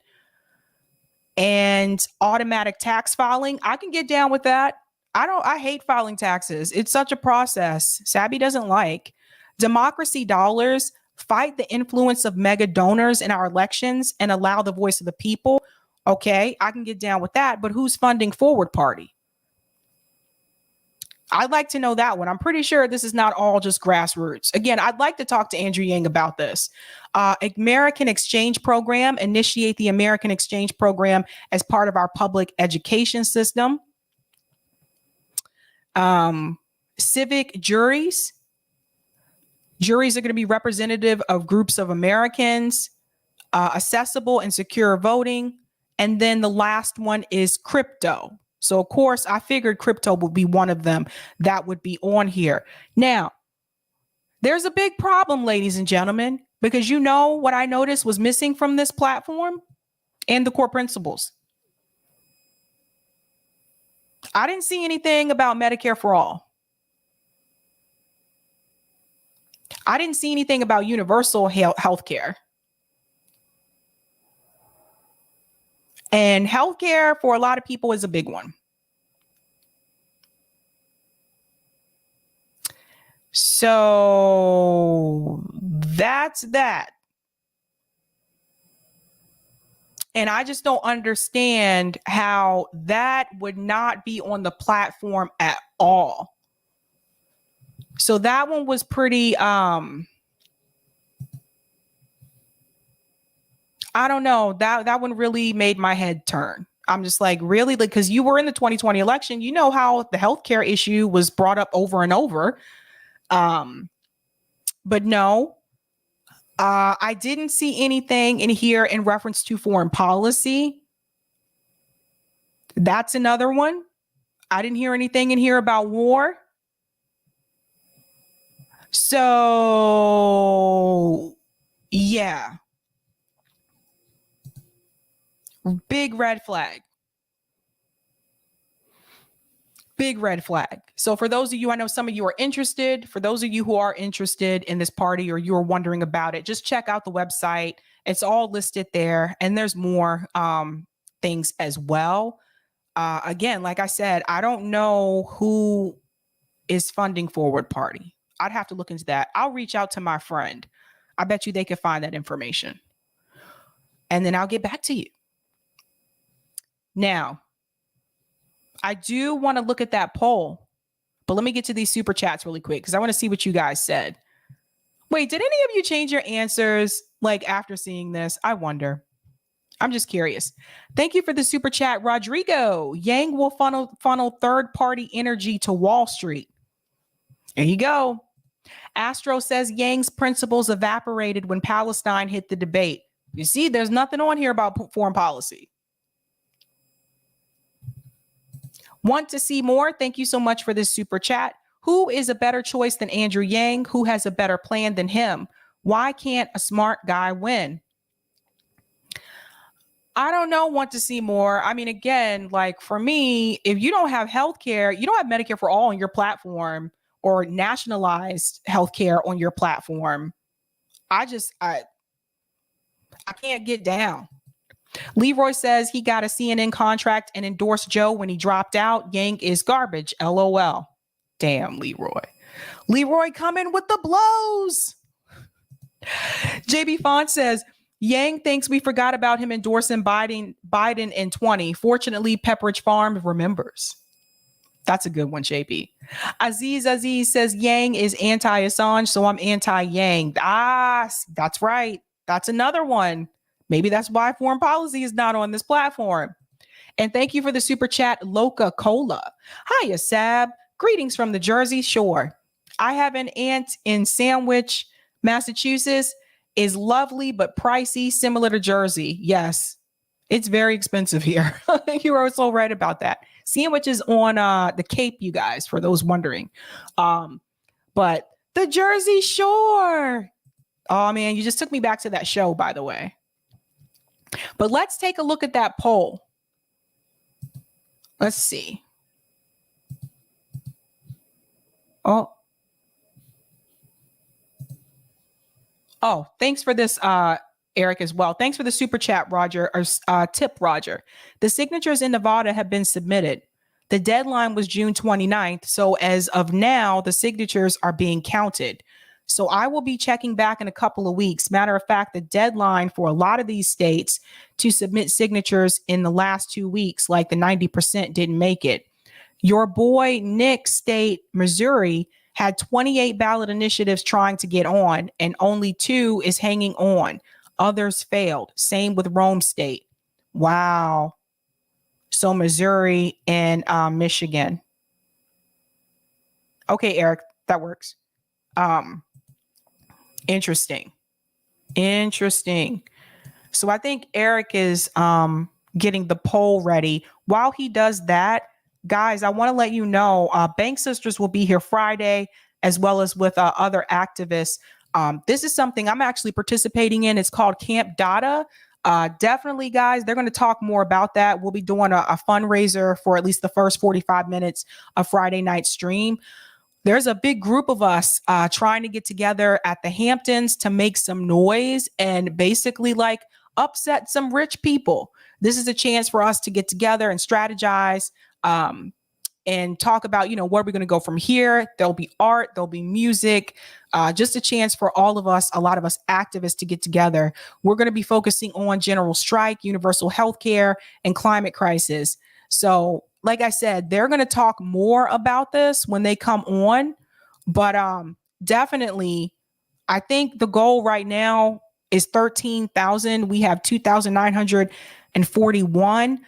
And automatic tax filing, I can get down with that. I hate filing taxes. It's such a process. Sabby doesn't like. Democracy dollars, fight the influence of mega donors in our elections and allow the voice of the people. Okay, I can get down with that. But who's funding Forward Party? I'd like to know that one. I'm pretty sure this is not all just grassroots. Again, I'd like to talk to Andrew Yang about this. American Exchange Program, initiate the American Exchange Program as part of our public education system. Civic juries. Juries are going to be representative of groups of Americans. Accessible and secure voting. And then the last one is crypto. So, of course, I figured crypto would be one of them that would be on here. Now, there's a big problem, ladies and gentlemen, because you know what I noticed was missing from this platform and the core principles. I didn't see anything about Medicare for all. I didn't see anything about universal health care. And healthcare for a lot of people is a big one. So that's that. And I just don't understand how that would not be on the platform at all. So that one was pretty, I don't know. That one really made my head turn. I'm just like, really? Because you were in the 2020 election. You know how the healthcare issue was brought up over and over. But no, I didn't see anything in here in reference to foreign policy. That's another one. I didn't hear anything in here about war. So, yeah. Big red flag. Big red flag. So for those of you, I know some of you are interested. For those of you who are interested in this party or you're wondering about it, just check out the website. It's all listed there. And there's more things as well. Again, like I said, I don't know who is funding Forward Party. I'd have to look into that. I'll reach out to my friend. I bet you they could find that information. And then I'll get back to you. Now, I do want to look at that poll, but let me get to these super chats really quick because I want to see what you guys said. Wait, did any of you change your answers like after seeing this? I wonder. I'm just curious. Thank you for the super chat, Rodrigo. Yang will funnel third-party energy to Wall Street. There you go. Astro says Yang's principles evaporated when Palestine hit the debate. You see, there's nothing on here about foreign policy. Want to see more? Thank you so much for this super chat. Who is a better choice than Andrew Yang? Who has a better plan than him? Why can't a smart guy win? I don't know. Want to see more? I mean, again, like for me, if you don't have healthcare, you don't have Medicare for all on your platform or nationalized healthcare on your platform. I can't get down. Leroy says he got a CNN contract and endorsed Joe when he dropped out. Yang is garbage. LOL. Damn, Leroy. Leroy coming with the blows. JB Font says, Yang thinks we forgot about him endorsing Biden in 20. Fortunately, Pepperidge Farm remembers. That's a good one, JB. Aziz says Yang is anti-Assange, so I'm anti-Yang. That's right. That's another one. Maybe that's why foreign policy is not on this platform. And thank you for the super chat, Loca Cola. Hiya, Sab. Greetings from the Jersey Shore. I have an aunt in Sandwich, Massachusetts. Is lovely but pricey, similar to Jersey. Yes, it's very expensive here. You are so right about that. Sandwich is on the Cape, you guys, for those wondering. But the Jersey Shore. Oh man, you just took me back to that show, by the way. But let's take a look at that poll. Let's see. Oh, thanks for this, Eric, as well. Thanks for the super chat, Roger, or tip, Roger. The signatures in Nevada have been submitted. The deadline was June 29th. So as of now, the signatures are being counted. So I will be checking back in a couple of weeks. Matter of fact, the deadline for a lot of these states to submit signatures in the last 2 weeks, like the 90% didn't make it. Your boy, Nick State, Missouri, had 28 ballot initiatives trying to get on, and only 2 is hanging on. Others failed. Same with Rome State. Wow. So Missouri and Michigan. Okay, Eric, that works. Interesting. So I think Eric is getting the poll ready. While he does that, guys, I want to let you know, Bank Sisters will be here Friday, as well as with other activists. This is something I'm actually participating in. It's called Camp Data. Definitely, guys, they're going to talk more about that. We'll be doing a fundraiser for at least the first 45 minutes of Friday night stream. There's a big group of us trying to get together at the Hamptons to make some noise and basically like upset some rich people. This is a chance for us to get together and strategize and talk about, where we're going to go from here. There'll be art, there'll be music, just a chance for all of us, a lot of us activists to get together. We're going to be focusing on general strike, universal health care, and climate crisis. So like I said, they're going to talk more about this when they come on. But definitely, I think the goal right now is 13,000. We have 2,941.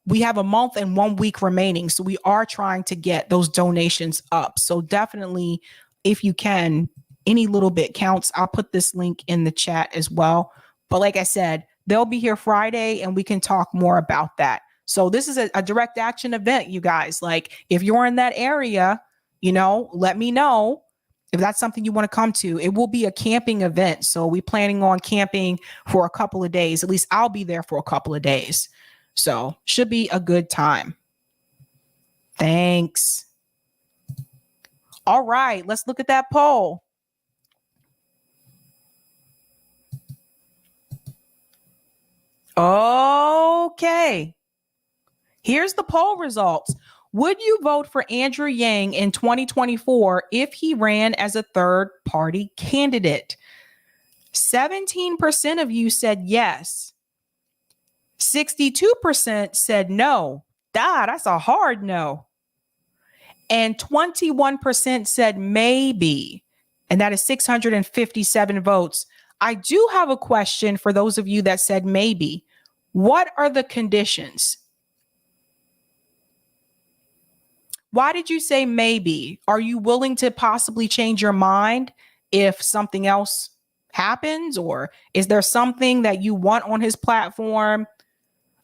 We have a month and 1 week remaining. So we are trying to get those donations up. So definitely, if you can, any little bit counts. I'll put this link in the chat as well. But like I said, they'll be here Friday and we can talk more about that. So this is a direct action event, you guys. Like if you're in that area, let me know if that's something you want to come to. It will be a camping event. So we're planning on camping for a couple of days. At least I'll be there for a couple of days. So should be a good time. Thanks. All right, let's look at that poll. Okay. Here's the poll results. Would you vote for Andrew Yang in 2024 if he ran as a third party candidate? 17% of you said yes. 62% said no. That's a hard no. And 21% said maybe. And that is 657 votes. I do have a question for those of you that said maybe. What are the conditions? Why did you say maybe? Are you willing to possibly change your mind if something else happens? Or is there something that you want on his platform?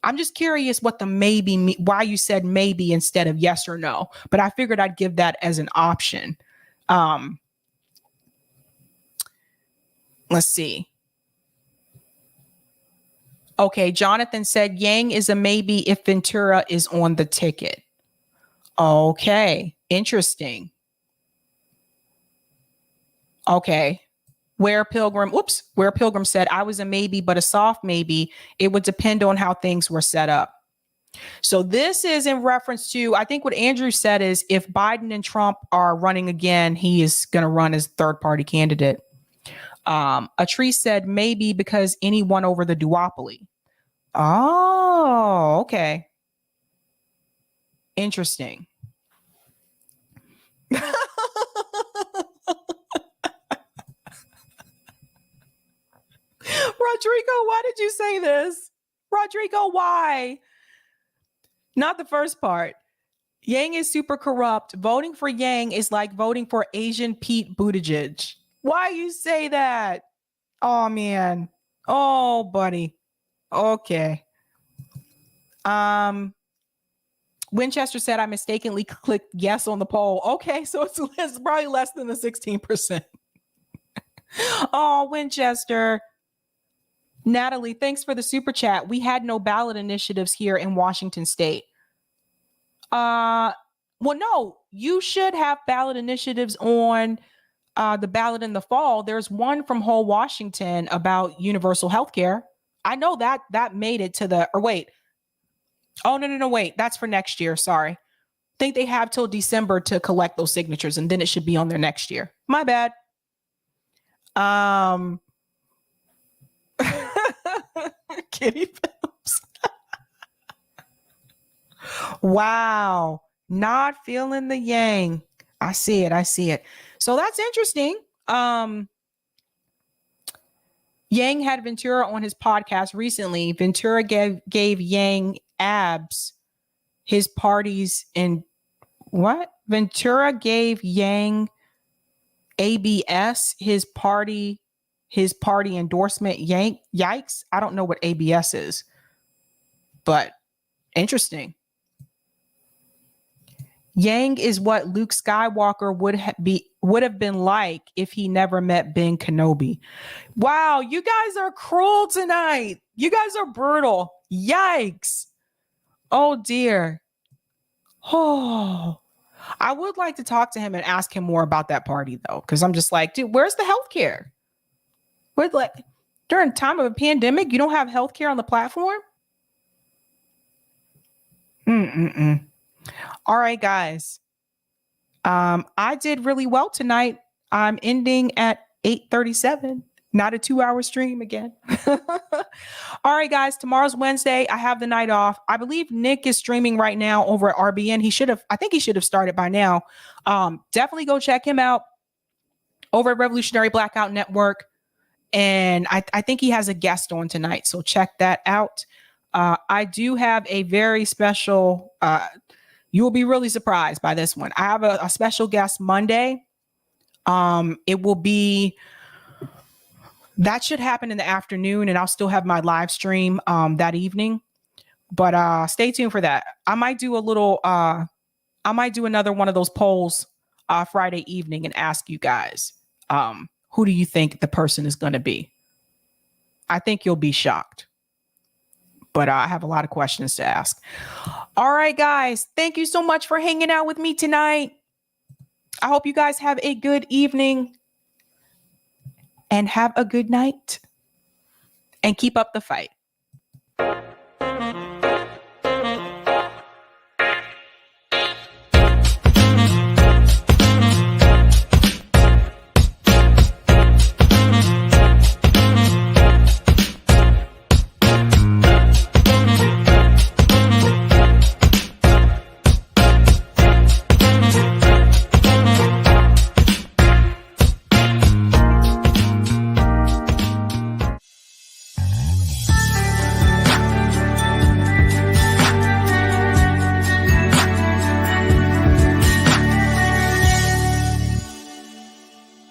I'm just curious what the maybe, why you said maybe instead of yes or no. But I figured I'd give that as an option. Let's see. Okay, Jonathan said Yang is a maybe if Ventura is on the ticket. Okay, interesting. Okay. Where Pilgrim said, I was a maybe, but a soft maybe. It would depend on how things were set up. So this is in reference to, I think what Andrew said is if Biden and Trump are running again, he is going to run as third party candidate. A tree said maybe because anyone over the duopoly. Oh, okay. Interesting. Rodrigo, why did you say this? Rodrigo, why? Not the first part. Yang is super corrupt. Voting for Yang is like voting for Asian Pete Buttigieg. Why you say that? Oh, man. Oh, buddy. Okay. Winchester said I mistakenly clicked yes on the poll. Okay, so it's probably less than the 16%. Oh, Winchester. Natalie, thanks for the super chat. We had no ballot initiatives here in Washington State. Well, no, you should have ballot initiatives on the ballot in the fall. There's one from Whole Washington about universal health care. I know that made it to the, or wait. Oh, no, wait. That's for next year. Sorry. I think they have till December to collect those signatures, and then it should be on there next year. My bad. Kitty Phillips. Wow. Not feeling the yang. I see it. So that's interesting. Yang had Ventura on his podcast recently. Ventura gave Yang abs his parties in what? Ventura gave Yang ABS his party endorsement. Yikes. I don't know what ABS is, but interesting. Yang is what Luke Skywalker would have been like if he never met Ben Kenobi. Wow, you guys are cruel tonight. You guys are brutal. Yikes. Oh dear. Oh, I would like to talk to him and ask him more about that party though, because I'm just like, dude, where's the healthcare? We're like, during time of a pandemic, you don't have healthcare on the platform? All right, guys. I did really well tonight. I'm ending at 8:37. Not a 2-hour stream again. All right, guys. Tomorrow's Wednesday. I have the night off. I believe Nick is streaming right now over at RBN. I think he should have started by now. Definitely go check him out over at Revolutionary Blackout Network. And I think he has a guest on tonight. So check that out. I do have a very special, you will be really surprised by this one. I have a special guest Monday. It will be, that should happen in the afternoon, and I'll still have my live stream that evening. But stay tuned for that. I might do another one of those polls Friday evening and ask you guys, who do you think the person is going to be? I think you'll be shocked. But I have a lot of questions to ask. All right, guys. Thank you so much for hanging out with me tonight. I hope you guys have a good evening and have a good night and keep up the fight.